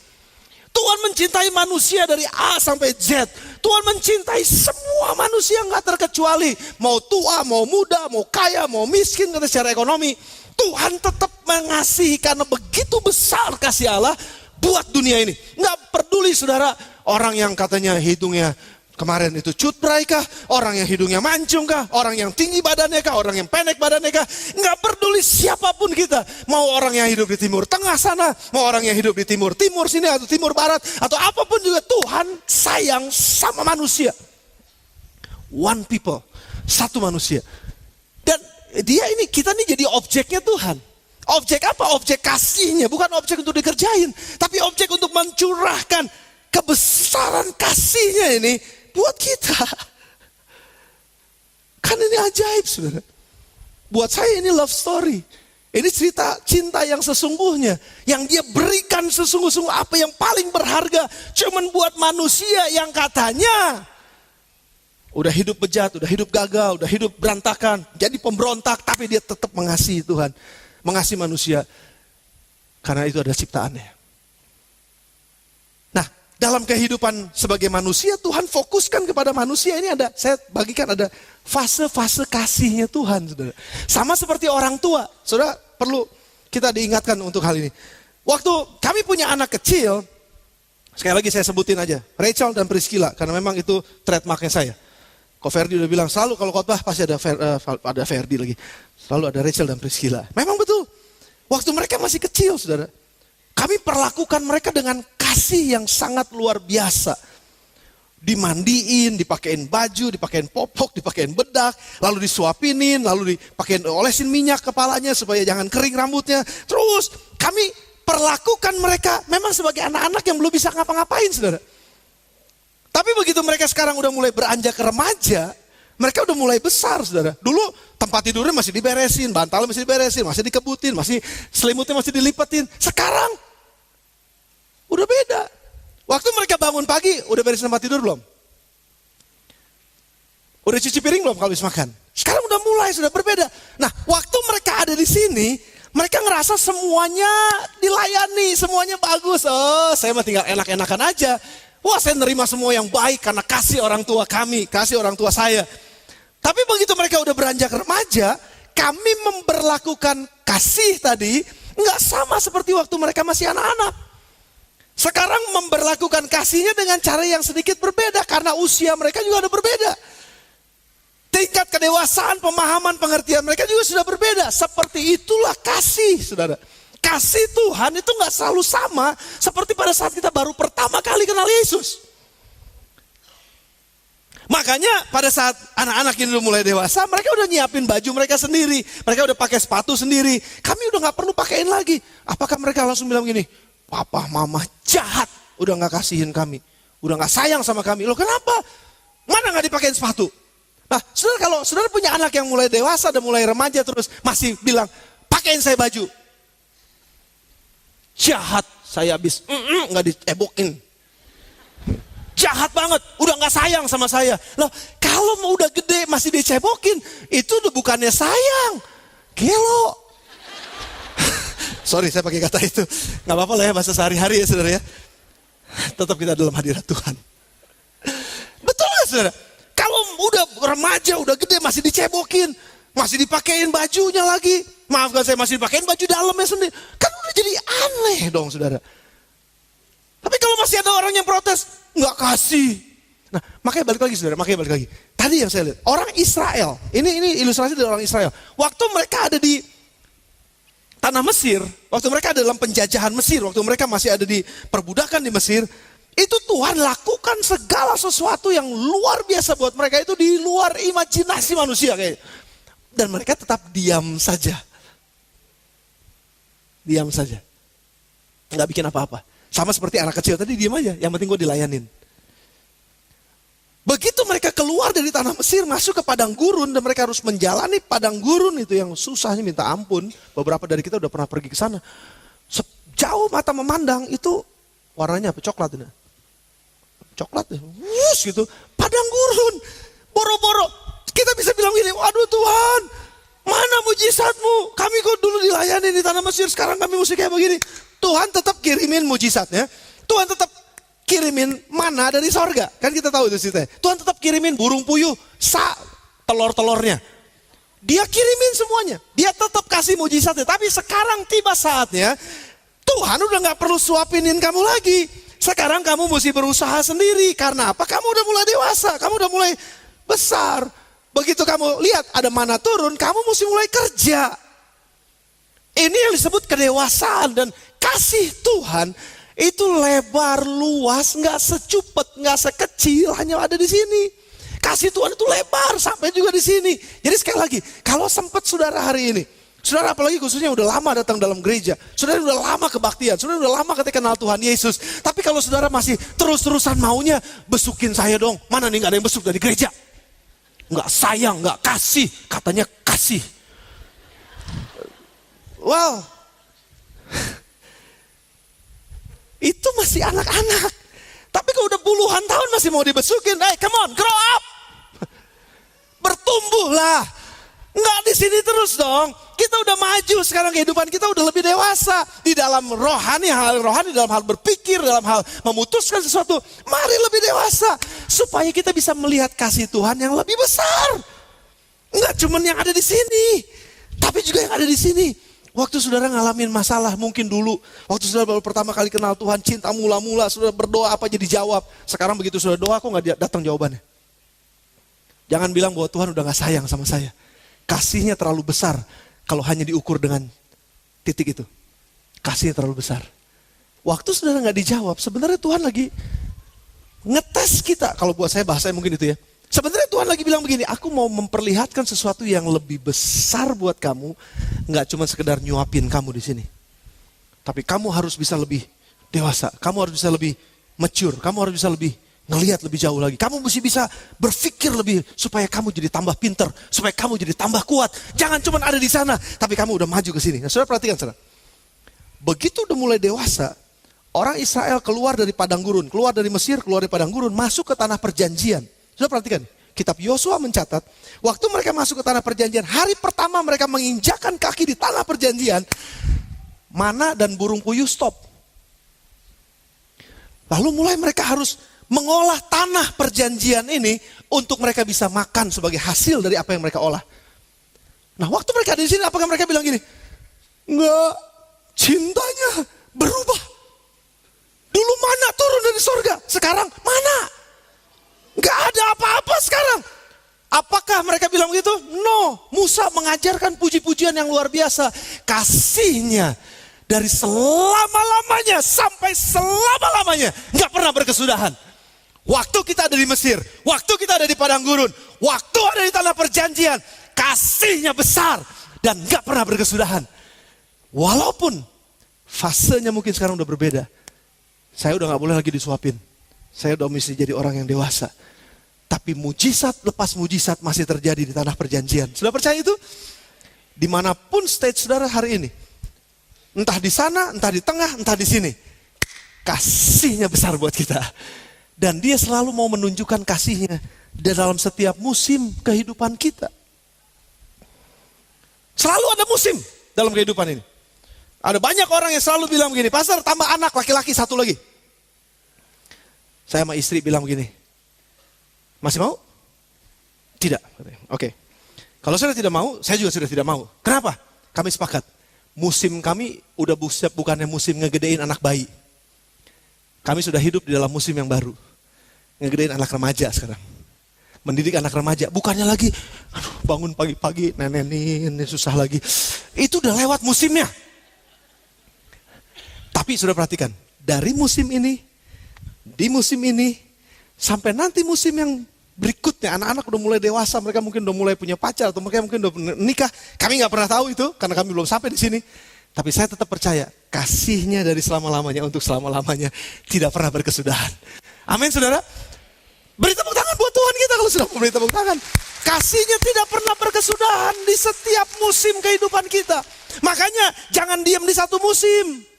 Tuhan mencintai manusia dari A sampai Z. Tuhan mencintai semua manusia nggak terkecuali. Mau tua, mau muda, mau kaya, mau miskin secara ekonomi. Tuhan tetap mengasihi karena begitu besar kasih Allah buat dunia ini. Nggak peduli saudara, orang yang katanya hidungnya kemarin itu cutbray kah, orang yang hidungnya mancung kah, orang yang tinggi badannya kah, orang yang pendek badannya kah. Nggak peduli siapapun kita. Mau orang yang hidup di timur tengah sana, mau orang yang hidup di timur sini atau timur barat, atau apapun juga Tuhan sayang sama manusia. One people, satu manusia. Dan kita ini jadi objeknya Tuhan. Objek apa? Objek kasihnya. Bukan objek untuk dikerjain. Tapi objek untuk mencurahkan kebesaran kasihnya ini buat kita. Kan ini ajaib saudara. Buat saya ini love story. Ini cerita cinta yang sesungguhnya. Yang dia berikan sesungguh-sungguh apa yang paling berharga. Cuman buat manusia yang katanya udah hidup bejat, udah hidup gagal, udah hidup berantakan, jadi pemberontak, tapi dia tetap mengasihi Tuhan, mengasihi manusia, karena itu ada ciptaannya. Nah, dalam kehidupan sebagai manusia, Tuhan fokuskan kepada manusia ini saya bagikan ada fase-fase kasihnya Tuhan, saudara. Sama seperti orang tua, saudara perlu kita diingatkan untuk hal ini. Waktu kami punya anak kecil, Sekali lagi saya sebutin aja, Rachel dan Priscilla, karena memang itu trademarknya saya. Ko Ferdi udah bilang, selalu kalau khotbah pasti ada Ferdi lagi. Selalu ada Rachel dan Priscilla. Memang betul. Waktu mereka masih kecil, saudara. Kami perlakukan mereka dengan kasih yang sangat luar biasa. Dimandiin, dipakein baju, dipakein popok, dipakein bedak, lalu disuapinin, lalu dipakein olesin minyak kepalanya supaya jangan kering rambutnya. Terus kami perlakukan mereka memang sebagai anak-anak yang belum bisa ngapa-ngapain, saudara. Tapi begitu mereka sekarang udah mulai beranjak remaja, mereka udah mulai besar, saudara. Dulu tempat tidurnya masih diberesin, bantalnya masih diberesin, masih dikebutin, masih selimutnya masih dilipetin. Sekarang udah beda. Waktu mereka bangun pagi, udah beresin tempat tidur belum? Udah cuci piring belum kalau habis makan? Sekarang udah mulai, sudah berbeda. Nah, waktu mereka ada di sini, mereka ngerasa semuanya dilayani, semuanya bagus. Oh, saya mah tinggal enak-enakan aja. Wah, saya nerima semua yang baik karena kasih orang tua kami, kasih orang tua saya. Tapi begitu mereka udah beranjak remaja, kami memperlakukan kasih tadi nggak sama seperti waktu mereka masih anak-anak. Sekarang memperlakukan kasihnya dengan cara yang sedikit berbeda karena usia mereka juga udah berbeda. Tingkat kedewasaan, pemahaman, pengertian mereka juga sudah berbeda. Seperti itulah kasih, saudara. Kasih Tuhan itu gak selalu sama seperti pada saat kita baru pertama kali kenal Yesus. Makanya pada saat anak-anak ini udah mulai dewasa, mereka udah nyiapin baju mereka sendiri. Mereka udah pakai sepatu sendiri. Kami udah gak perlu pakein lagi. Apakah mereka langsung bilang gini, papa mama jahat, udah gak kasihin kami. Udah gak sayang sama kami. Loh kenapa? Mana gak dipakein sepatu? Nah saudara, kalau saudara punya anak yang mulai dewasa dan mulai remaja terus masih bilang, pakein saya baju. Jahat, saya habis nggak diebokin. Jahat banget, udah nggak sayang sama saya. Loh, kalau mau udah gede masih dicebokin, itu udah bukannya sayang, gelo. Sorry, saya pakai kata itu. Nggak apa-apa lah ya, bahasa sehari-hari ya saudara ya. Tetap kita dalam hadirat Tuhan. Betul nggak saudara? Kalau udah remaja, udah gede masih dicebokin, masih dipakein bajunya lagi. Maafkan saya, masih dipakein baju dalamnya sendiri. Kan udah jadi aneh dong saudara. Tapi kalau masih ada orang yang protes, nggak kasih. Nah makanya balik lagi saudara, makanya balik lagi. Tadi yang saya lihat, orang Israel, ini ilustrasi dari orang Israel. Waktu mereka ada di tanah Mesir, waktu mereka ada dalam penjajahan Mesir, waktu mereka masih ada di perbudakan di Mesir, itu Tuhan lakukan segala sesuatu yang luar biasa buat mereka, itu di luar imajinasi manusia kayaknya. Dan mereka tetap diam saja. Diam saja. Nggak bikin apa-apa. Sama seperti anak kecil tadi, diam aja. Yang penting gue dilayanin. Begitu mereka keluar dari tanah Mesir, masuk ke padang gurun, dan mereka harus menjalani padang gurun itu yang susahnya minta ampun. Beberapa dari kita udah pernah pergi ke sana. Sejauh mata memandang itu warnanya apa? Coklat ini. Coklat ya. Wus gitu. Padang gurun. Boro-boro. Kita bisa bilang gini, waduh Tuhan, mana mujizatmu? Kami kok dulu dilayani di tanah Mesir, sekarang kami mesti kayak begini. Tuhan tetap kirimin mujizatnya. Tuhan tetap kirimin mana dari sorga. Kan kita tahu itu ceritanya. Tuhan tetap kirimin burung puyuh, telur-telurnya. Dia kirimin semuanya. Dia tetap kasih mujizatnya. Tapi sekarang tiba saatnya, Tuhan udah gak perlu suapinin kamu lagi. Sekarang kamu mesti berusaha sendiri. Karena apa? Kamu udah mulai dewasa. Kamu udah mulai besar. Begitu kamu lihat ada mana turun, kamu mesti mulai kerja. Ini yang disebut kedewasaan, dan kasih Tuhan itu lebar, luas, nggak secupet, nggak sekecil, hanya ada di sini. Kasih Tuhan itu lebar sampai juga di sini. Jadi sekali lagi, kalau sempat saudara hari ini, saudara apalagi khususnya udah lama datang dalam gereja, saudara udah lama kebaktian, saudara udah lama ketika kenal Tuhan Yesus. Tapi kalau saudara masih terus-terusan maunya, besukin saya dong. Mana nih nggak ada yang besuk dari gereja? Nggak sayang, nggak kasih, katanya kasih. Wow, itu masih anak-anak. Tapi kalau udah puluhan tahun masih mau dibesukin, hey come on, grow up. Bertumbuhlah. Nggak di sini terus dong. Kita udah maju sekarang, kehidupan kita udah lebih dewasa. Di dalam rohani, hal rohani, dalam hal berpikir, dalam hal memutuskan sesuatu. Mari lebih dewasa. Supaya kita bisa melihat kasih Tuhan yang lebih besar. Nggak cuma yang ada di sini. Tapi juga yang ada di sini. Waktu saudara ngalamin masalah mungkin dulu. Waktu saudara baru pertama kali kenal Tuhan, cinta mula-mula, saudara berdoa apa aja dijawab. Sekarang begitu saudara doa kok gak datang jawabannya. Jangan bilang bahwa Tuhan udah gak sayang sama saya. Kasihnya terlalu besar kalau hanya diukur dengan titik itu. Kasihnya terlalu besar. Waktu saudara gak dijawab, sebenarnya Tuhan lagi ngetes kita. Kalau buat saya bahasanya mungkin itu ya. Sebenarnya Tuhan lagi bilang begini, aku mau memperlihatkan sesuatu yang lebih besar buat kamu, nggak cuma sekedar nyuapin kamu di sini. Tapi kamu harus bisa lebih dewasa, kamu harus bisa lebih mature, kamu harus bisa lebih ngelihat lebih jauh lagi. Kamu mesti bisa berpikir lebih supaya kamu jadi tambah pinter, supaya kamu jadi tambah kuat. Jangan cuma ada di sana, tapi kamu udah maju ke sini. Nah, saudara perhatikan, saudara. Begitu udah mulai dewasa, orang Israel keluar dari padang gurun, keluar dari Mesir, keluar dari padang gurun, masuk ke tanah perjanjian. Sudah perhatikan, kitab Yosua mencatat, waktu mereka masuk ke tanah perjanjian, hari pertama mereka menginjakkan kaki di tanah perjanjian, mana dan burung puyuh stop. Lalu mulai mereka harus mengolah tanah perjanjian ini untuk mereka bisa makan sebagai hasil dari apa yang mereka olah. Nah, waktu mereka di sini, apakah mereka bilang gini? Enggak, cintanya berubah. Dulu mana turun dari surga, sekarang mana? Gak ada apa-apa sekarang. Apakah mereka bilang begitu? No, Musa mengajarkan puji-pujian yang luar biasa. Kasihnya dari selama-lamanya sampai selama-lamanya gak pernah berkesudahan. Waktu kita ada di Mesir, waktu kita ada di padang gurun, waktu ada di tanah perjanjian, kasihnya besar dan gak pernah berkesudahan. Walaupun fasenya mungkin sekarang udah berbeda. Saya udah gak boleh lagi disuapin. Saya udah mesti jadi orang yang dewasa. Tapi mujizat lepas mujizat masih terjadi di tanah perjanjian. Sudah percaya itu? Dimanapun stage saudara hari ini. Entah di sana, entah di tengah, entah di sini. Kasihnya besar buat kita. Dan dia selalu mau menunjukkan kasihnya dalam setiap musim kehidupan kita. Selalu ada musim dalam kehidupan ini. Ada banyak orang yang selalu bilang begini, Pastor tambah anak laki-laki satu lagi. Saya sama istri bilang begini, masih mau? Tidak. Oke. Kalau sudah tidak mau, saya juga sudah tidak mau. Kenapa? Kami sepakat. Musim kami udah bukannya musim ngegedein anak bayi. Kami sudah hidup di dalam musim yang baru. Ngegedein anak remaja sekarang. Mendidik anak remaja. Bukannya lagi, bangun pagi-pagi, nenenin, susah lagi. Itu udah lewat musimnya. Tapi sudah perhatikan, dari musim ini, di musim ini, sampai nanti musim yang berikutnya, anak-anak udah mulai dewasa, mereka mungkin udah mulai punya pacar, atau mereka mungkin udah nikah. Kami gak pernah tahu itu, karena kami belum sampai di sini. Tapi saya tetap percaya, kasihnya dari selama-lamanya untuk selama-lamanya tidak pernah berkesudahan. Amin, saudara. Beri tepuk tangan buat Tuhan kita kalau sudah memberi tepuk tangan. Kasihnya tidak pernah berkesudahan di setiap musim kehidupan kita. Makanya jangan diam di satu musim.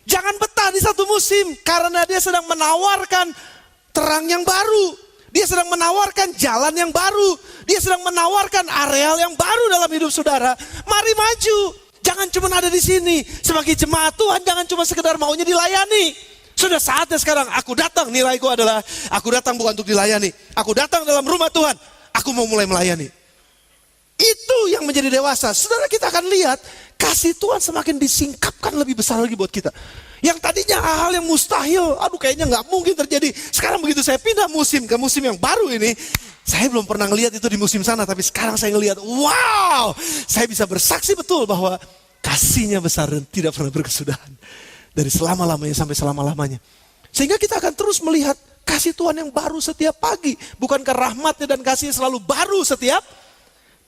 Jangan betah di satu musim, karena dia sedang menawarkan terang yang baru. Dia sedang menawarkan jalan yang baru. Dia sedang menawarkan areal yang baru dalam hidup saudara. Mari maju. Jangan cuma ada di sini. Sebagai jemaat Tuhan, jangan cuma sekedar maunya dilayani. Sudah saatnya sekarang, aku datang, nilaiku adalah, aku datang bukan untuk dilayani. Aku datang dalam rumah Tuhan, aku mau mulai melayani. Itu yang menjadi dewasa. Saudara, kita akan lihat kasih Tuhan semakin disingkapkan lebih besar lagi buat kita. Yang tadinya hal-hal yang mustahil, aduh kayaknya gak mungkin terjadi. Sekarang begitu saya pindah musim ke musim yang baru ini, saya belum pernah ngelihat itu di musim sana, tapi sekarang saya ngelihat, wow, saya bisa bersaksi betul bahwa kasihnya besar dan tidak pernah berkesudahan. Dari selama-lamanya sampai selama-lamanya. Sehingga kita akan terus melihat kasih Tuhan yang baru setiap pagi. Bukankah rahmatnya dan kasihnya selalu baru setiap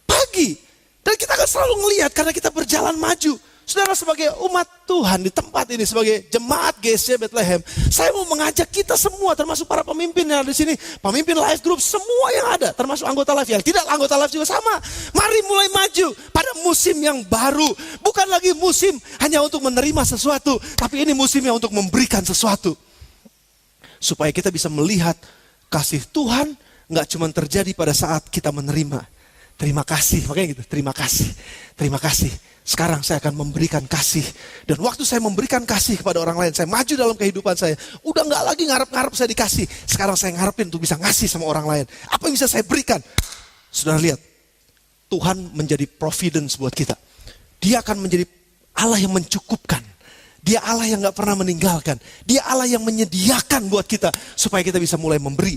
pagi. Dan kita akan selalu melihat karena kita berjalan maju. Saudara, sebagai umat Tuhan di tempat ini, sebagai jemaat GSC Bethlehem, saya mau mengajak kita semua, termasuk para pemimpin yang ada di sini, pemimpin live group, semua yang ada, termasuk anggota live, yang tidak anggota live juga sama. Mari mulai maju pada musim yang baru. Bukan lagi musim hanya untuk menerima sesuatu, tapi ini musimnya untuk memberikan sesuatu. Supaya kita bisa melihat kasih Tuhan gak cuma terjadi pada saat kita menerima. Terima kasih, makanya gitu, terima kasih, terima kasih. Sekarang saya akan memberikan kasih. Dan waktu saya memberikan kasih kepada orang lain, saya maju dalam kehidupan saya. Udah gak lagi ngarep-ngarep saya dikasih. Sekarang saya ngarepin untuk bisa ngasih sama orang lain. Apa yang bisa saya berikan? Saudara lihat, Tuhan menjadi providence buat kita. Dia akan menjadi Allah yang mencukupkan. Dia Allah yang gak pernah meninggalkan. Dia Allah yang menyediakan buat kita supaya kita bisa mulai memberi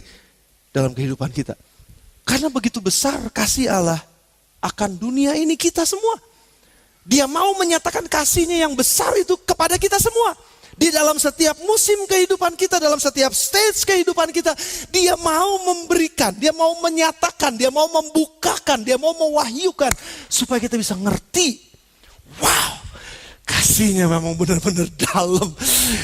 dalam kehidupan kita. Karena begitu besar kasih Allah akan dunia ini kita semua. Dia mau menyatakan kasihnya yang besar itu kepada kita semua. Di dalam setiap musim kehidupan kita, dalam setiap stage kehidupan kita, dia mau memberikan, dia mau menyatakan, dia mau membukakan, dia mau mewahyukan. Supaya kita bisa ngerti, wow, kasihnya memang benar-benar dalam,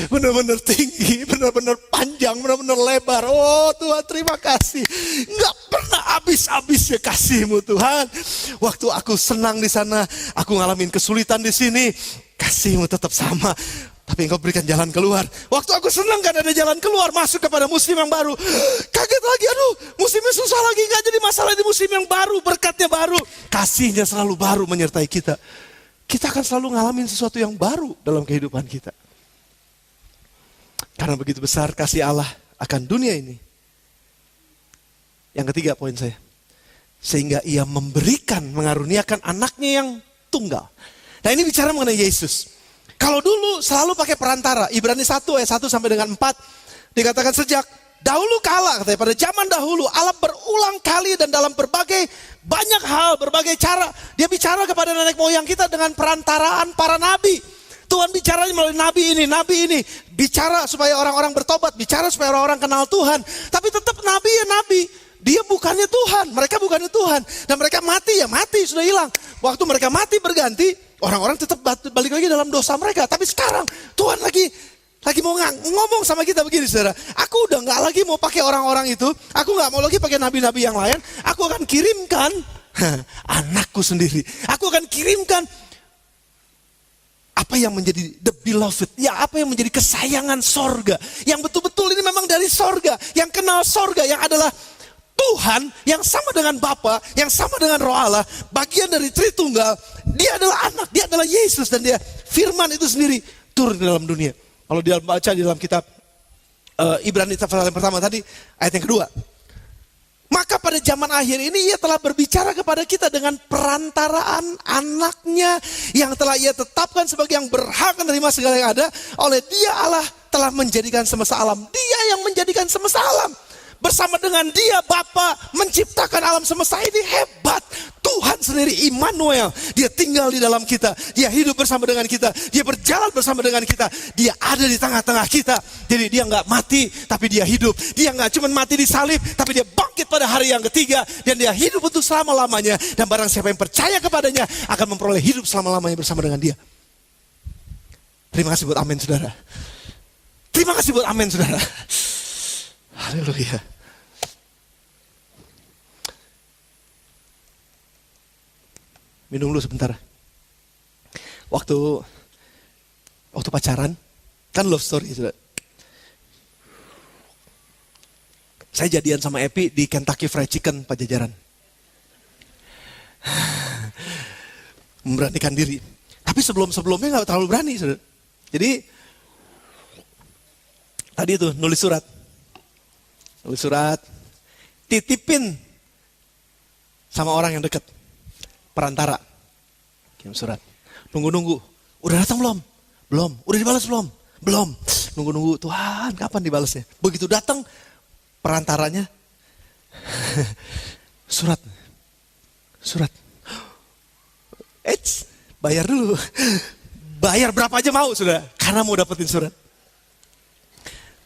benar-benar tinggi, benar-benar panjang, benar-benar lebar. Oh Tuhan, terima kasih. Enggak pernah habis-habisnya kasih-Mu Tuhan. Waktu aku senang di sana, aku ngalamin kesulitan di sini, kasih-Mu tetap sama. Tapi Engkau berikan jalan keluar. Waktu aku senang kan ada jalan keluar, masuk kepada musim yang baru. Kaget lagi, aduh musimnya susah lagi, gak jadi masalah di musim yang baru, berkatnya baru. Kasihnya selalu baru menyertai kita. Kita akan selalu ngalamin sesuatu yang baru dalam kehidupan kita. Karena begitu besar kasih Allah akan dunia ini. Yang ketiga poin saya. Sehingga ia memberikan, mengaruniakan anaknya yang tunggal. Nah ini bicara mengenai Yesus. Kalau dulu selalu pakai perantara, Ibrani 1 ayat 1 sampai dengan 4, dikatakan sejak dahulu kala, katanya pada zaman dahulu, Allah berulang kali dan dalam berbagai banyak hal, berbagai cara, dia bicara kepada nenek moyang kita dengan perantaraan para nabi. Tuhan bicaranya melalui nabi ini, bicara supaya orang-orang bertobat, bicara supaya orang-orang kenal Tuhan. Tapi tetap nabi ya nabi, dia bukannya Tuhan, mereka bukannya Tuhan. Dan mereka mati ya mati, sudah hilang. Waktu mereka mati berganti, orang-orang tetap balik lagi dalam dosa mereka. Tapi sekarang Tuhan lagi mau ngomong sama kita begini saudara. Aku udah gak lagi mau pakai orang-orang itu. Aku gak mau lagi pakai nabi-nabi yang lain. Aku akan kirimkan anakku sendiri. Aku akan kirimkan apa yang menjadi the beloved. Ya apa yang menjadi kesayangan sorga. Yang betul-betul ini memang dari sorga. Yang kenal sorga, yang adalah Tuhan yang sama dengan Bapa, yang sama dengan Roh Allah, bagian dari Tritunggal. Dia adalah anak, dia adalah Yesus, dan dia firman itu sendiri turun ke dalam dunia. Kalau dia baca di dalam kitab Ibrani pasal yang pertama tadi, ayat yang kedua. Maka pada zaman akhir ini ia telah berbicara kepada kita dengan perantaraan anaknya yang telah ia tetapkan sebagai yang berhak menerima segala yang ada. Oleh dia Allah telah menjadikan semesta alam. Dia yang menjadikan semesta alam. Bersama dengan dia Bapa menciptakan alam semesta ini. Hebat. Tuhan sendiri Immanuel. Dia tinggal di dalam kita. Dia hidup bersama dengan kita. Dia berjalan bersama dengan kita. Dia ada di tengah-tengah kita. Jadi dia gak mati tapi dia hidup. Dia gak cuma mati di salib tapi dia bangkit pada hari yang ketiga. Dan dia hidup untuk selama-lamanya. Dan barang siapa yang percaya kepadanya akan memperoleh hidup selama-lamanya bersama dengan dia. Terima kasih buat amin saudara. Terima kasih buat amin saudara. Haleluya. Minum dulu sebentar. Waktu pacaran, kan love story. Saya jadian sama Epi di Kentucky Fried Chicken Pajajaran. Memberanikan diri. Tapi sebelumnya gak terlalu berani. Jadi, tadi itu nulis surat, titipin sama orang yang dekat. Perantara, kirim surat, nunggu, udah datang belum? Belum, udah dibalas belum? Belum, nunggu, Tuhan kapan dibalasnya? Begitu datang perantaranya, surat, bayar dulu, bayar berapa aja mau sudah, karena mau dapetin surat.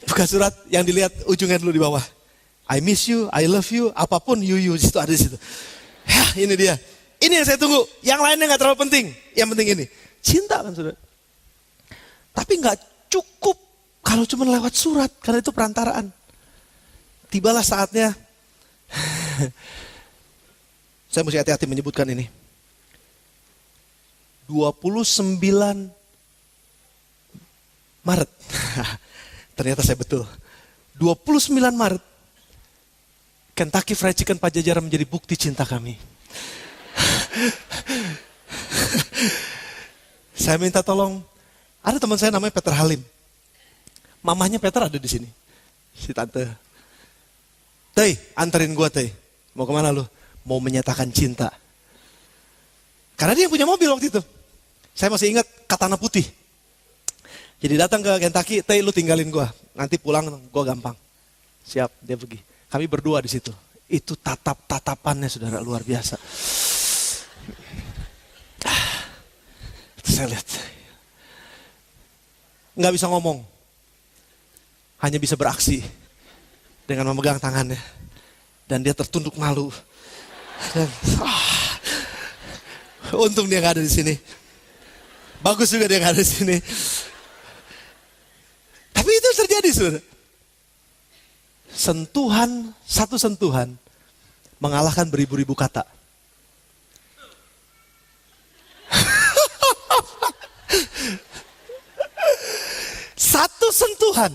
Buka surat yang dilihat ujungnya dulu di bawah, I miss you, I love you, apapun you situ ada di situ. Ya, ini dia. Ini yang saya tunggu. Yang lainnya gak terlalu penting. Yang penting ini. Cinta kan saudara. Tapi gak cukup kalau cuma lewat surat. Karena itu perantaraan. Tibalah saatnya. Saya mesti hati-hati menyebutkan ini. 29 Maret. Ternyata saya betul. 29 Maret. Kentucky Fried Chicken Pajajaran menjadi bukti cinta kami. Saya minta tolong, ada teman saya namanya Peter Halim. Mamahnya Peter ada di sini. Si tante. Teh, anterin gua Teh. Mau kemana lu? Mau menyatakan cinta. Karena dia yang punya mobil waktu itu. Saya masih ingat katana putih. Jadi datang ke Kentucky, Tay lu tinggalin gue. Nanti pulang gue gampang. Siap, dia pergi. Kami berdua di situ. Itu tatapannya saudara luar biasa. Saya lihat. Nggak bisa ngomong. Hanya bisa beraksi. Dengan memegang tangannya. Dan dia tertunduk malu. Dan, untung dia nggak ada di sini. Bagus juga dia nggak ada di sini. Tapi itu terjadi saudara. Satu sentuhan mengalahkan beribu-ribu kata. Satu sentuhan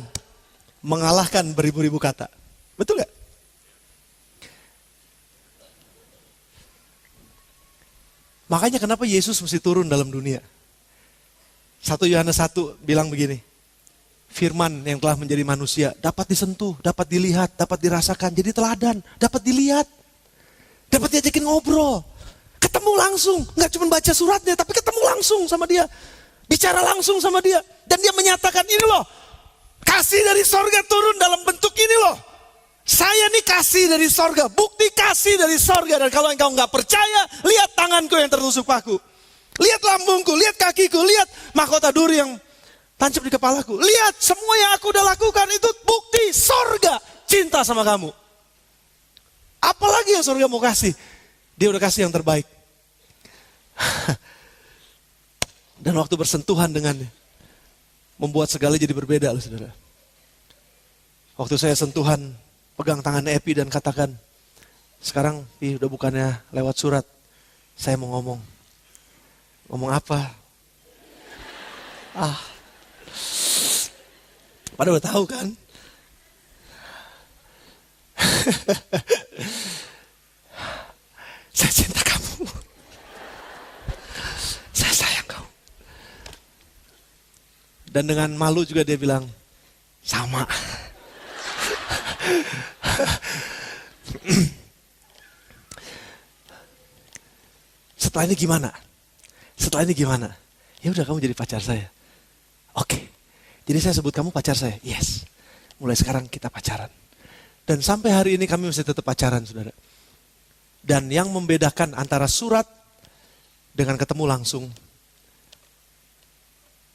mengalahkan beribu-ribu kata. Betul gak? Makanya kenapa Yesus mesti turun dalam dunia. 1 Yohanes 1 bilang begini. Firman yang telah menjadi manusia dapat disentuh, dapat dilihat, dapat dirasakan. Jadi teladan, dapat dilihat. Dapat diajakin ngobrol. Ketemu langsung, gak cuma baca suratnya tapi ketemu langsung sama dia. Bicara langsung sama dia. Dan dia menyatakan ini loh. Kasih dari sorga turun dalam bentuk ini loh. Saya nih kasih dari sorga. Bukti kasih dari sorga. Dan kalau engkau gak percaya, lihat tanganku yang tertusuk paku. Lihat lambungku, lihat kakiku, lihat mahkota duri yang tancap di kepalaku. Lihat semua yang aku udah lakukan itu bukti sorga cinta sama kamu. Apalagi yang sorga mau kasih. Dia udah kasih yang terbaik. Dan waktu bersentuhan dengannya. Membuat segala jadi berbeda loh saudara. Waktu saya sentuhan, pegang tangan Epi dan katakan. Sekarang udah bukannya lewat surat. Saya mau ngomong. Ngomong apa? Padahal udah tahu kan? Saya cinta kamu. Saya sayang kamu. Dan dengan malu juga dia bilang, sama. Setelah ini gimana? Setelah ini gimana? Ya udah kamu jadi pacar saya. Oke. Jadi saya sebut kamu pacar saya. Yes. Mulai sekarang kita pacaran. Dan sampai hari ini kami masih tetap pacaran, saudara. Dan yang membedakan antara surat dengan ketemu langsung,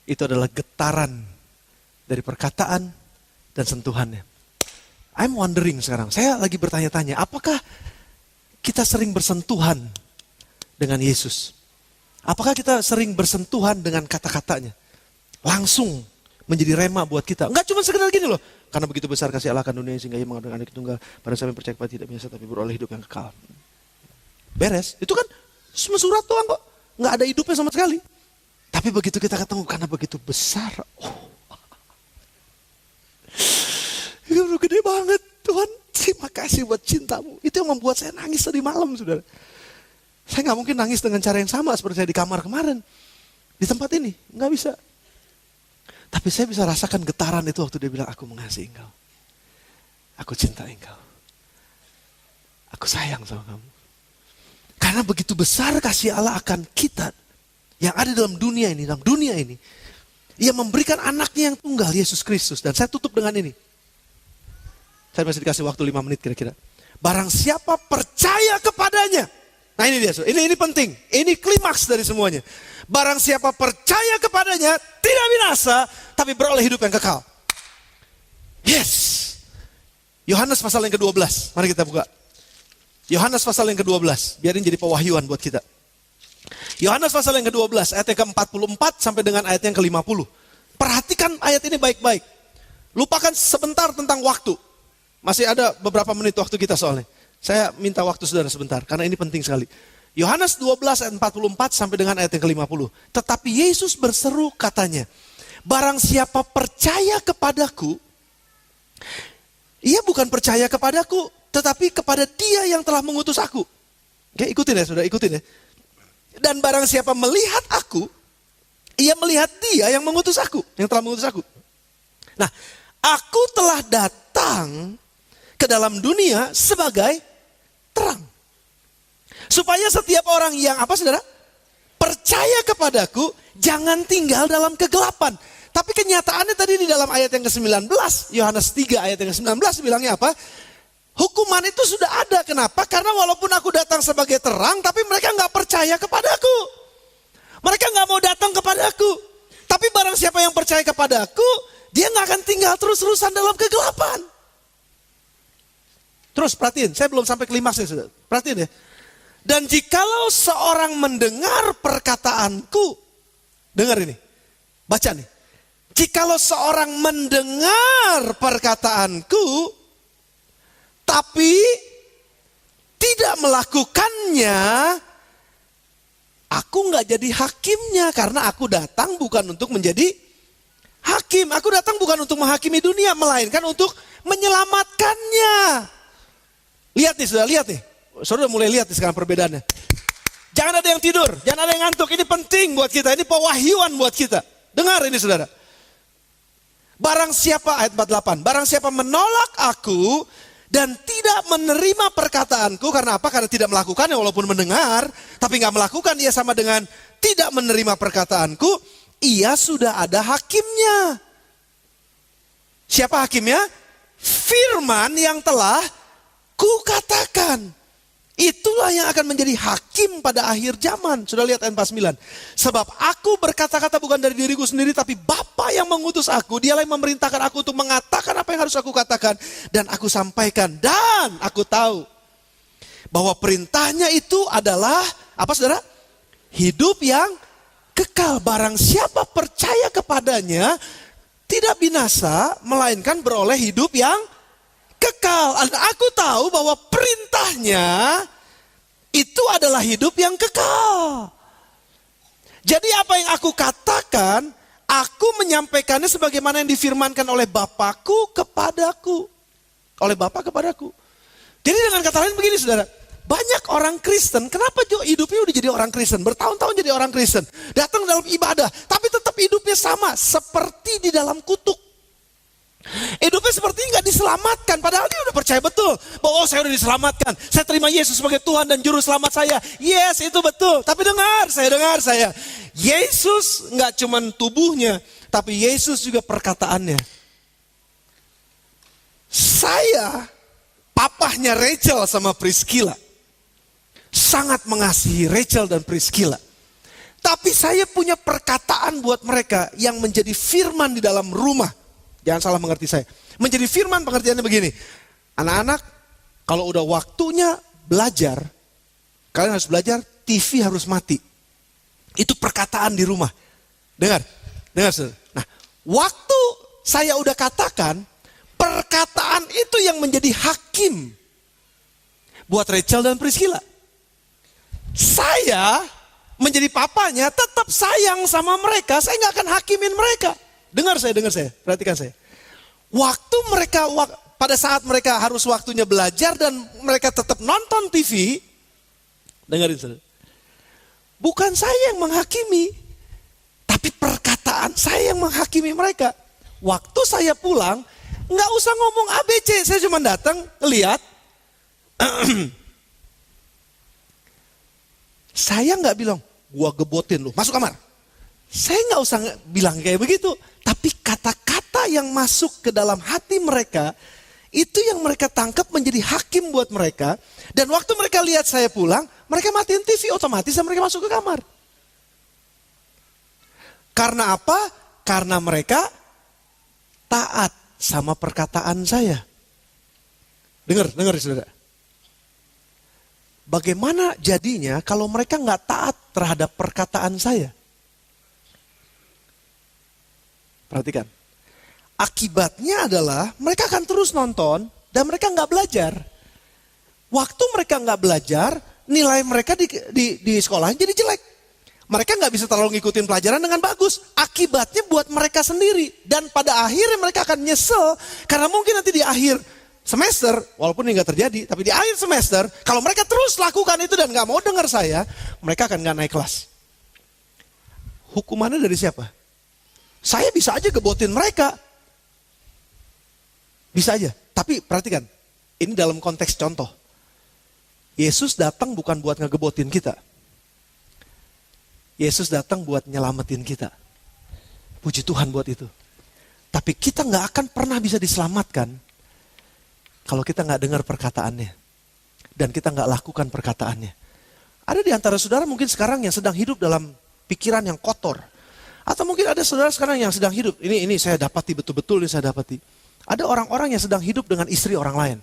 itu adalah getaran dari perkataan dan sentuhannya. I'm wondering sekarang, saya lagi bertanya-tanya, apakah kita sering bersentuhan dengan Yesus? Apakah kita sering bersentuhan dengan kata-katanya? Langsung menjadi rema buat kita. Enggak cuma sekedar gini loh. Karena begitu besar kasih Allah akan dunia sehingga ia mengadakan anak tunggal. Pada saya yang percaya kepada tidak biasa tapi beroleh hidup yang kekal. Beres. Itu kan cuma surat doang kok. Enggak ada hidupnya sama sekali. Tapi begitu kita ketemu karena begitu besar. Itu gede banget. Tuhan terima kasih buat cintamu. Itu yang membuat saya nangis tadi malam saudara. Saya gak mungkin nangis dengan cara yang sama seperti saya di kamar kemarin. Di tempat ini. Gak bisa. Tapi saya bisa rasakan getaran itu waktu dia bilang, aku mengasihi engkau. Aku cinta engkau. Aku sayang sama kamu. Karena begitu besar kasih Allah akan kita. Yang ada dalam dunia ini. Ia memberikan anaknya yang tunggal, Yesus Kristus. Dan saya tutup dengan ini. Saya masih dikasih waktu 5 menit kira-kira. Barang siapa percaya kepadanya. Nah ini dia, ini penting. Ini klimaks dari semuanya. Barang siapa percaya kepadanya, tidak binasa, tapi beroleh hidup yang kekal. Yes. Yohanes pasal yang ke-12. Mari kita buka. Yohanes pasal yang ke-12. Biarin jadi pewahyuan buat kita. Yohanes pasal yang ke-12, ayat yang ke-44 sampai dengan ayat yang ke-50. Perhatikan ayat ini baik-baik. Lupakan sebentar tentang waktu. Masih ada beberapa menit waktu kita soalnya. Saya minta waktu saudara sebentar, karena ini penting sekali. Yohanes 12 ayat 44 sampai dengan ayat yang ke-50. Tetapi Yesus berseru katanya, barang siapa percaya kepadaku, ia bukan percaya kepadaku, tetapi kepada dia yang telah mengutus aku. Oke, ikutin ya saudara, ikutin ya. Dan barang siapa melihat aku, ia melihat dia yang mengutus aku, yang telah mengutus aku. Nah, aku telah datang ke dalam dunia sebagai terang. Supaya setiap orang yang, apa saudara? percaya kepadaku, jangan tinggal dalam kegelapan. Tapi kenyataannya tadi di dalam ayat yang ke-19, Yohanes 3 ayat yang ke-19 bilangnya apa? Hukuman itu sudah ada. Kenapa? Karena walaupun aku datang sebagai terang, tapi mereka nggak percaya kepadaku. Mereka nggak mau datang kepadaku. Tapi barang siapa yang percaya kepadaku, dia nggak akan tinggal terus-terusan dalam kegelapan. Terus perhatiin, saya belum sampai klimaksnya sudah. Perhatiin ya. Dan jikalau seorang mendengar perkataanku, dengar ini, baca nih. Jikalau seorang mendengar perkataanku, tapi tidak melakukannya, aku nggak jadi hakimnya. Karena aku datang bukan untuk menjadi hakim. Aku datang bukan untuk menghakimi dunia, melainkan untuk menyelamatkannya. Lihat nih, sudah lihat nih. Saudara mulai lihat nih sekarang perbedaannya. Jangan ada yang tidur, jangan ada yang ngantuk. Ini penting buat kita, ini pewahyuan buat kita. Dengar ini saudara. Barang siapa, ayat 48, barang siapa menolak aku dan tidak menerima perkataanku, karena apa? Karena tidak melakukannya walaupun mendengar, tapi gak melakukan, ia sama dengan tidak menerima perkataanku, ia sudah ada hakimnya. Siapa hakimnya? Firman yang telah kukatakan. Itulah yang akan menjadi hakim pada akhir zaman. Sudah lihat ayat 49. Sebab aku berkata-kata bukan dari diriku sendiri, tapi Bapa yang mengutus aku. Dialah yang memerintahkan aku untuk mengatakan apa yang harus aku katakan. Dan aku sampaikan. Dan aku tahu bahwa perintahnya itu adalah, apa saudara? Hidup yang kekal. Barang siapa percaya kepadanya, tidak binasa, melainkan beroleh hidup yang kekal. Dan aku tahu bahwa perintahnya itu adalah hidup yang kekal. Jadi apa yang aku katakan, aku menyampaikannya sebagaimana yang difirmankan oleh Bapakku kepadaku. Oleh Bapa kepadaku. Jadi dengan kata lain begini saudara, banyak orang Kristen, kenapa hidupnya udah jadi orang Kristen, bertahun-tahun jadi orang Kristen, datang dalam ibadah, tapi tetap hidupnya sama, seperti di dalam kutuk. Hidupnya seperti nggak diselamatkan, padahal dia udah percaya betul bahwa saya udah diselamatkan, saya terima Yesus sebagai Tuhan dan Juru Selamat saya. Yes, itu betul. Tapi dengar saya, Yesus nggak cuman tubuhnya, tapi Yesus juga perkataannya. Saya, papahnya Rachel sama Priscilla, sangat mengasihi Rachel dan Priscilla. Tapi saya punya perkataan buat mereka yang menjadi firman di dalam rumah. Jangan salah mengerti saya. Menjadi firman pengertiannya begini. Anak-anak, kalau udah waktunya belajar, kalian harus belajar, TV harus mati. Itu perkataan di rumah. Dengar. Nah, waktu saya udah katakan, perkataan itu yang menjadi hakim buat Rachel dan Priscilla. Saya menjadi papanya tetap sayang sama mereka, saya gak akan hakimin mereka. Dengar saya, perhatikan saya. Waktu mereka, pada saat mereka harus waktunya belajar dan mereka tetap nonton TV, dengarin saudara. Bukan saya yang menghakimi, tapi perkataan saya yang menghakimi mereka. Waktu saya pulang, nggak usah ngomong ABC, saya cuma datang, lihat. Saya nggak bilang, gua gebotin lu, masuk kamar. Saya nggak usah bilang kayak begitu, tapi kata-kata yang masuk ke dalam hati mereka, itu yang mereka tangkap menjadi hakim buat mereka. Dan waktu mereka lihat saya pulang, mereka matiin TV, otomatis mereka masuk ke kamar. Karena apa? Karena mereka taat sama perkataan saya. Dengar saudara. Bagaimana jadinya kalau mereka nggak taat terhadap perkataan saya? Perhatikan. Akibatnya adalah mereka akan terus nonton dan mereka nggak belajar. Waktu mereka nggak belajar, nilai mereka di sekolah jadi jelek. Mereka nggak bisa terlalu ngikutin pelajaran dengan bagus. Akibatnya buat mereka sendiri. Dan pada akhirnya mereka akan nyesel. Karena mungkin nanti di akhir semester, walaupun ini nggak terjadi, tapi di akhir semester, kalau mereka terus lakukan itu dan nggak mau dengar saya, mereka akan nggak naik kelas. Hukumannya dari siapa? Saya bisa aja gebotin mereka. Bisa aja. Tapi perhatikan, ini dalam konteks contoh. Yesus datang bukan buat ngegebotin kita. Yesus datang buat nyelamatin kita. Puji Tuhan buat itu. Tapi kita gak akan pernah bisa diselamatkan kalau kita gak dengar perkataannya. Dan kita gak lakukan perkataannya. Ada di antara saudara mungkin sekarang yang sedang hidup dalam pikiran yang kotor. Atau mungkin ada saudara sekarang yang sedang hidup. Ini saya dapati, betul-betul ini saya dapati. Ada orang-orang yang sedang hidup dengan istri orang lain.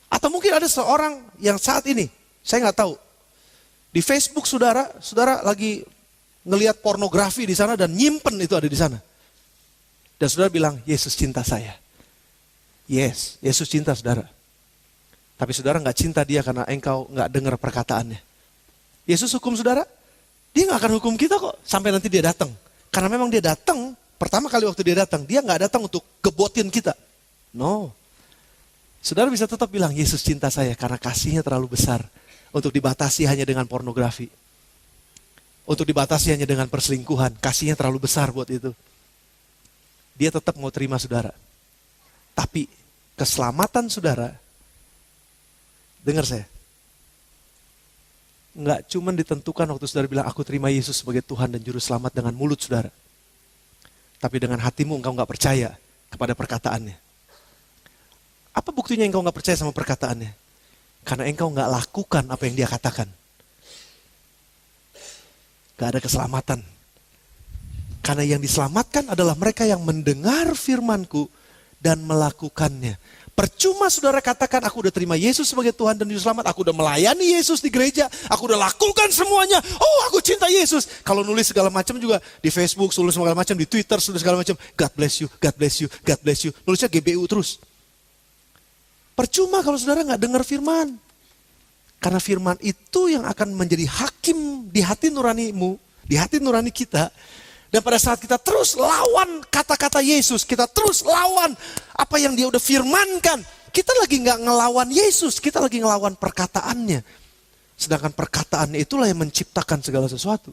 Atau mungkin ada seorang yang saat ini, saya gak tahu. Di Facebook saudara lagi ngelihat pornografi di sana dan nyimpen itu ada di sana. Dan saudara bilang, Yesus cinta saya. Yes, Yesus cinta saudara. Tapi saudara gak cinta dia karena engkau gak dengar perkataannya. Yesus hukum saudara? Dia gak akan hukum kita kok sampai nanti dia datang. Karena memang dia datang, pertama kali waktu dia datang, dia gak datang untuk gebotin kita. No. Saudara bisa tetap bilang, Yesus cinta saya karena kasihnya terlalu besar. Untuk dibatasi hanya dengan pornografi. Untuk dibatasi hanya dengan perselingkuhan. Kasihnya terlalu besar buat itu. Dia tetap mau terima saudara. Tapi keselamatan saudara, dengar saya, nggak cuma ditentukan waktu saudara bilang, aku terima Yesus sebagai Tuhan dan Juru Selamat dengan mulut saudara. Tapi dengan hatimu engkau nggak percaya kepada perkataannya. Apa buktinya engkau nggak percaya sama perkataannya? Karena engkau nggak lakukan apa yang dia katakan. Gak ada keselamatan. Karena yang diselamatkan adalah mereka yang mendengar firman-Ku dan melakukannya. Percuma saudara katakan, aku udah terima Yesus sebagai Tuhan dan Juru Selamat. Aku udah melayani Yesus di gereja. Aku udah lakukan semuanya. Oh, aku cinta Yesus. Kalau nulis segala macam juga di Facebook, tulis segala macam, di Twitter, tulis segala macam. God bless you, God bless you, God bless you. Nulisnya GBU terus. Percuma kalau saudara gak dengar firman. Karena firman itu yang akan menjadi hakim di hati nuranimu, di hati nurani kita. Dan pada saat kita terus lawan kata-kata Yesus, kita terus lawan apa yang dia udah firmankan. Kita lagi gak ngelawan Yesus, kita lagi ngelawan perkataannya. Sedangkan perkataannya itulah yang menciptakan segala sesuatu.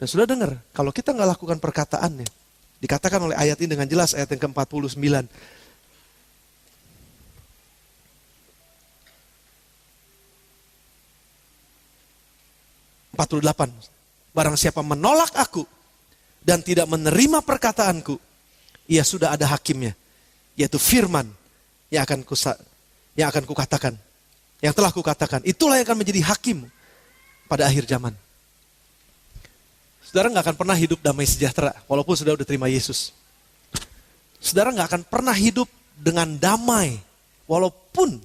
Dan sudah dengar, kalau kita gak lakukan perkataannya, dikatakan oleh ayat ini dengan jelas, ayat yang ke-49. 48. Barang siapa menolak aku dan tidak menerima perkataanku, ia sudah ada hakimnya, yaitu firman yang akan kukatakan, yang telah kukatakan. Itulah yang akan menjadi hakim pada akhir zaman. Saudara gak akan pernah hidup damai sejahtera walaupun sudah terima Yesus. Saudara gak akan pernah hidup dengan damai walaupun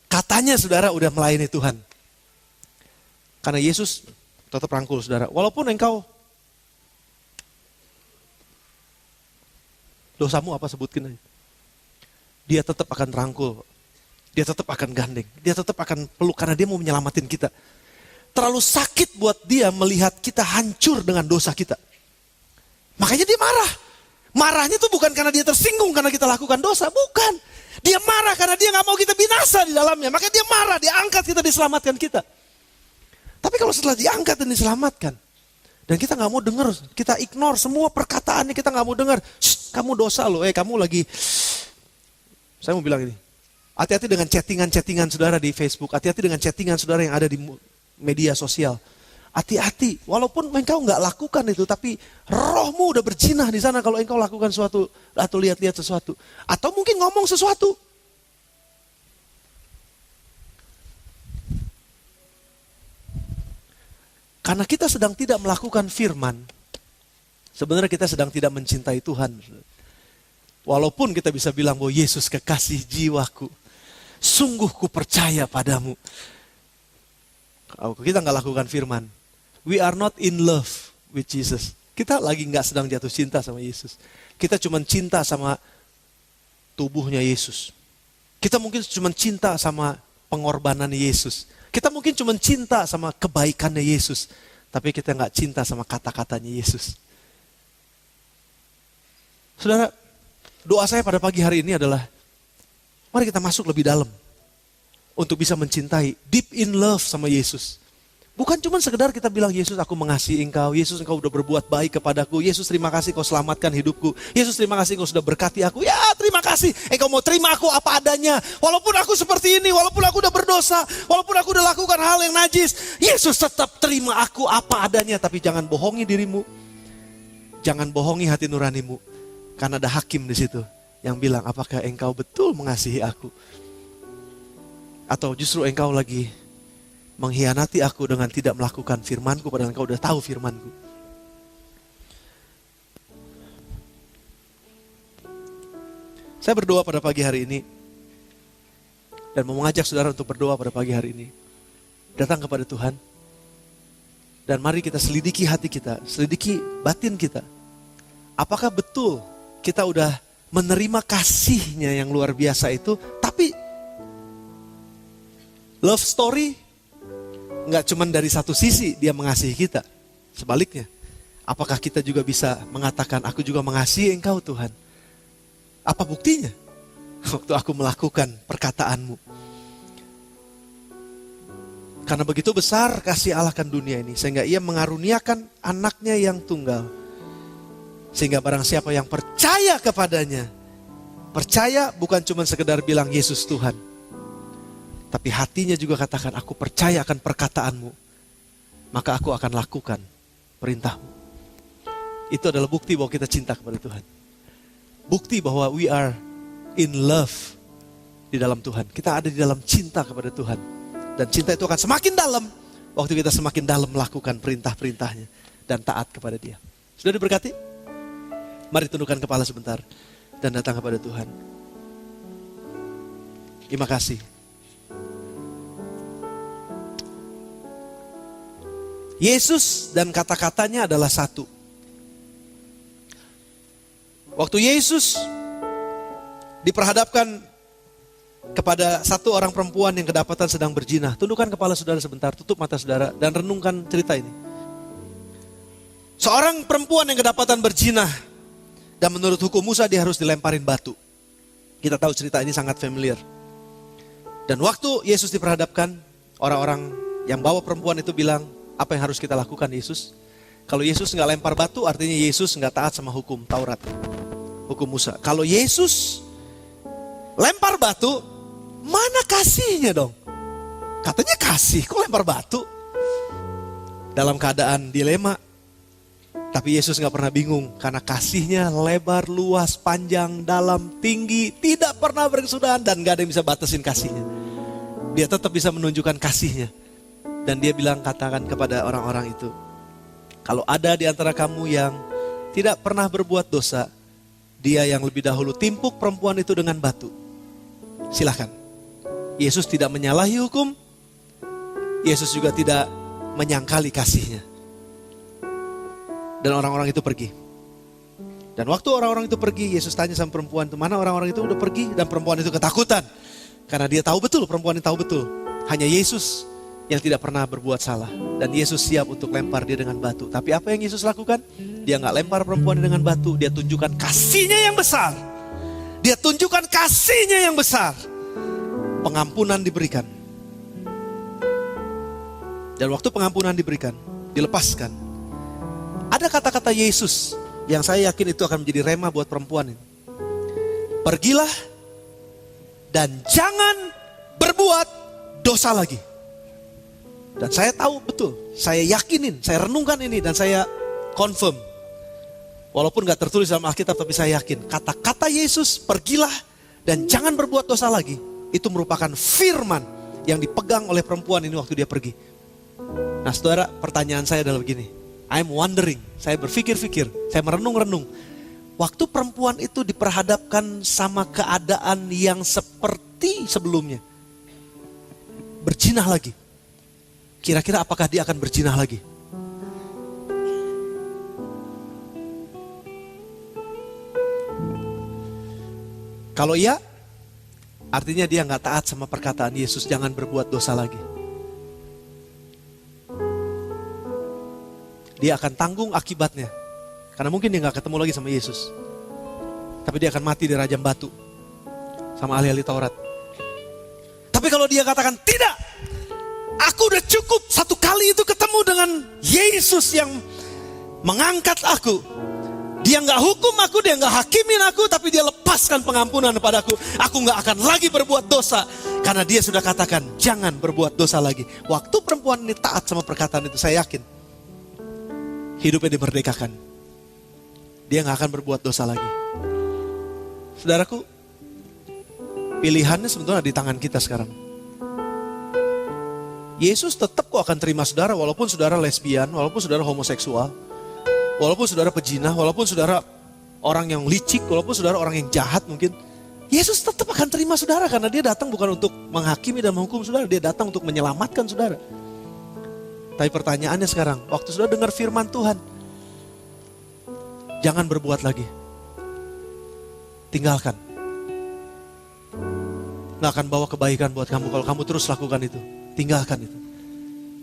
katanya saudara udah melayani Tuhan. Karena Yesus tetap rangkul saudara. Walaupun engkau, dosamu apa sebutkin aja. Dia tetap akan rangkul. Dia tetap akan gandeng. Dia tetap akan peluk karena dia mau menyelamatin kita. Terlalu sakit buat dia melihat kita hancur dengan dosa kita. Makanya dia marah. Marahnya tuh bukan karena dia tersinggung karena kita lakukan dosa. Bukan. Dia marah karena dia gak mau kita binasa di dalamnya. Makanya dia marah, dia angkat kita, diselamatkan kita. Tapi kalau setelah diangkat dan diselamatkan, dan kita gak mau dengar, kita ignore semua perkataannya, kita gak mau dengar, kamu dosa loh, kamu lagi, saya mau bilang ini, hati-hati dengan chattingan-chattingan saudara di Facebook, hati-hati dengan chattingan saudara yang ada di media sosial. Hati-hati, walaupun engkau gak lakukan itu, tapi rohmu udah berjinah di sana kalau engkau lakukan sesuatu, atau lihat-lihat sesuatu. Atau mungkin ngomong sesuatu. Karena kita sedang tidak melakukan firman, sebenarnya kita sedang tidak mencintai Tuhan. Walaupun kita bisa bilang bahwa Yesus kekasih jiwaku, sungguh ku percaya padamu. Kalau kita nggak lakukan firman, we are not in love with Jesus. Kita lagi nggak sedang jatuh cinta sama Yesus. Kita cuma cinta sama tubuhnya Yesus. Kita mungkin cuma cinta sama pengorbanan Yesus. Kita mungkin cuma cinta sama kebaikannya Yesus. Tapi kita gak cinta sama kata-katanya Yesus. Saudara, doa saya pada pagi hari ini adalah, mari kita masuk lebih dalam. Untuk bisa mencintai, deep in love sama Yesus. Bukan cuma sekedar kita bilang, Yesus aku mengasihi engkau. Yesus engkau udah berbuat baik kepadaku. Yesus terima kasih kau selamatkan hidupku. Yesus terima kasih kau sudah berkati aku. Ya terima terima kasih. Engkau mau terima aku apa adanya. Walaupun aku seperti ini, walaupun aku udah berdosa, walaupun aku udah lakukan hal yang najis, Yesus tetap terima aku apa adanya. Tapi jangan bohongi dirimu. Jangan bohongi hati nuranimu. Karena ada hakim di situ yang bilang, apakah engkau betul mengasihi aku? Atau justru engkau lagi mengkhianati aku dengan tidak melakukan firmanku, padahal engkau udah tahu firmanku. Saya berdoa pada pagi hari ini, dan mau mengajak saudara untuk berdoa pada pagi hari ini. Datang kepada Tuhan, dan mari kita selidiki hati kita, selidiki batin kita. Apakah betul kita udah menerima kasih-Nya yang luar biasa itu, tapi love story nggak cuma dari satu sisi dia mengasihi kita. Sebaliknya, apakah kita juga bisa mengatakan, aku juga mengasihi engkau Tuhan. Apa buktinya? Waktu aku melakukan perkataanmu. Karena begitu besar kasih Allah akan dunia ini, sehingga ia mengaruniakan anaknya yang tunggal. Sehingga barang siapa yang percaya kepadanya, percaya bukan cuma sekedar bilang Yesus Tuhan, tapi hatinya juga katakan, aku percaya akan perkataanmu, maka aku akan lakukan perintahmu. Itu adalah bukti bahwa kita cinta kepada Tuhan. Bukti bahwa we are in love di dalam Tuhan. Kita ada di dalam cinta kepada Tuhan. Dan cinta itu akan semakin dalam waktu kita semakin dalam melakukan perintah-perintahnya dan taat kepada Dia. Sudah diberkati? Mari tundukkan kepala sebentar dan datang kepada Tuhan. Terima kasih. Yesus dan kata-katanya adalah satu. Waktu Yesus diperhadapkan kepada satu orang perempuan yang kedapatan sedang berzina, tundukkan kepala saudara sebentar, tutup mata saudara dan renungkan cerita ini. Seorang perempuan yang kedapatan berzina, dan menurut hukum Musa dia harus dilemparin batu. Kita tahu cerita ini sangat familiar. Dan waktu Yesus diperhadapkan, orang-orang yang bawa perempuan itu bilang, apa yang harus kita lakukan Yesus? Kalau Yesus nggak lempar batu, artinya Yesus nggak taat sama hukum Taurat, hukum Musa. Kalau Yesus lempar batu, mana kasihnya dong? Katanya kasih, kok lempar batu? Dalam keadaan dilema. Tapi Yesus gak pernah bingung, karena kasihnya lebar, luas, panjang, dalam, tinggi, tidak pernah berkesudahan, dan gak ada yang bisa batasin kasihnya. Dia tetap bisa menunjukkan kasihnya. Dan dia bilang, katakan kepada orang-orang itu, kalau ada di antara kamu yang tidak pernah berbuat dosa, dia yang lebih dahulu timpuk perempuan itu dengan batu. Silahkan. Yesus tidak menyalahi hukum, Yesus juga tidak menyangkali kasihnya. Dan orang-orang itu pergi. Dan waktu orang-orang itu pergi, Yesus tanya sama perempuan itu, mana orang-orang itu udah pergi? Dan perempuan itu ketakutan. Karena dia tahu betul, perempuan ini tahu betul. Hanya Yesus yang tidak pernah berbuat salah. Dan Yesus siap untuk lempar dia dengan batu. Tapi apa yang Yesus lakukan? Dia gak lempar perempuan dengan batu. Dia tunjukkan kasihnya yang besar. Dia tunjukkan kasihnya yang besar. Pengampunan diberikan. Dan waktu pengampunan diberikan, dilepaskan. Ada kata-kata Yesus yang saya yakin itu akan menjadi rema buat perempuan ini. Pergilah dan jangan berbuat dosa lagi. Dan saya tahu betul, saya yakinin, saya renungkan ini dan saya confirm. Walaupun gak tertulis dalam Alkitab, tapi saya yakin. Kata-kata Yesus, pergilah dan jangan berbuat dosa lagi. Itu merupakan firman yang dipegang oleh perempuan ini waktu dia pergi. Nah saudara, pertanyaan saya adalah begini. I'm wondering, saya berpikir-pikir, saya merenung-renung. Waktu perempuan itu diperhadapkan sama keadaan yang seperti sebelumnya. Berzina lagi. Kira-kira apakah dia akan berzina lagi? Kalau iya, artinya dia gak taat sama perkataan Yesus, jangan berbuat dosa lagi. Dia akan tanggung akibatnya. Karena mungkin dia gak ketemu lagi sama Yesus. Tapi dia akan mati di rajam batu. Sama ahli-ahli Taurat. Tapi kalau dia katakan, tidak. Aku udah cukup satu kali itu ketemu dengan Yesus yang mengangkat aku. Dia nggak hukum aku, dia nggak hakimin aku, tapi dia lepaskan pengampunan kepadaku. Aku nggak akan lagi berbuat dosa. Karena dia sudah katakan, jangan berbuat dosa lagi. Waktu perempuan ini taat sama perkataan itu, saya yakin hidupnya dimerdekakan. Dia nggak akan berbuat dosa lagi. Saudaraku, pilihannya sebetulnya di tangan kita sekarang. Yesus tetap kok akan terima saudara, walaupun saudara lesbian, walaupun saudara homoseksual, walaupun saudara pejinah, walaupun saudara orang yang licik, walaupun saudara orang yang jahat mungkin. Yesus tetap akan terima saudara karena dia datang bukan untuk menghakimi dan menghukum saudara. Dia datang untuk menyelamatkan saudara. Tapi pertanyaannya sekarang, waktu saudara dengar firman Tuhan, jangan berbuat lagi. Tinggalkan. Nggak akan bawa kebaikan buat kamu kalau kamu terus lakukan itu. Tinggalkan itu.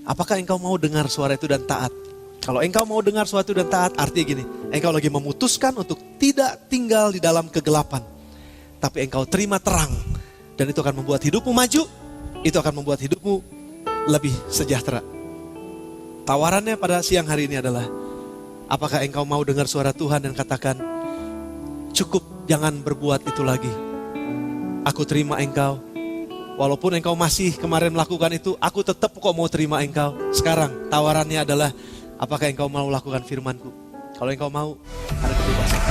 Apakah engkau mau dengar suara itu dan taat? Kalau engkau mau dengar suatu dan taat, artinya gini, engkau lagi memutuskan untuk tidak tinggal di dalam kegelapan. Tapi engkau terima terang. Dan itu akan membuat hidupmu maju, itu akan membuat hidupmu lebih sejahtera. Tawarannya pada siang hari ini adalah, apakah engkau mau dengar suara Tuhan dan katakan, cukup, jangan berbuat itu lagi. Aku terima engkau. Walaupun engkau masih kemarin melakukan itu, aku tetap kok mau terima engkau. Sekarang tawarannya adalah, apakah engkau mau lakukan firman-Ku? Kalau engkau mau, ada kebebasan.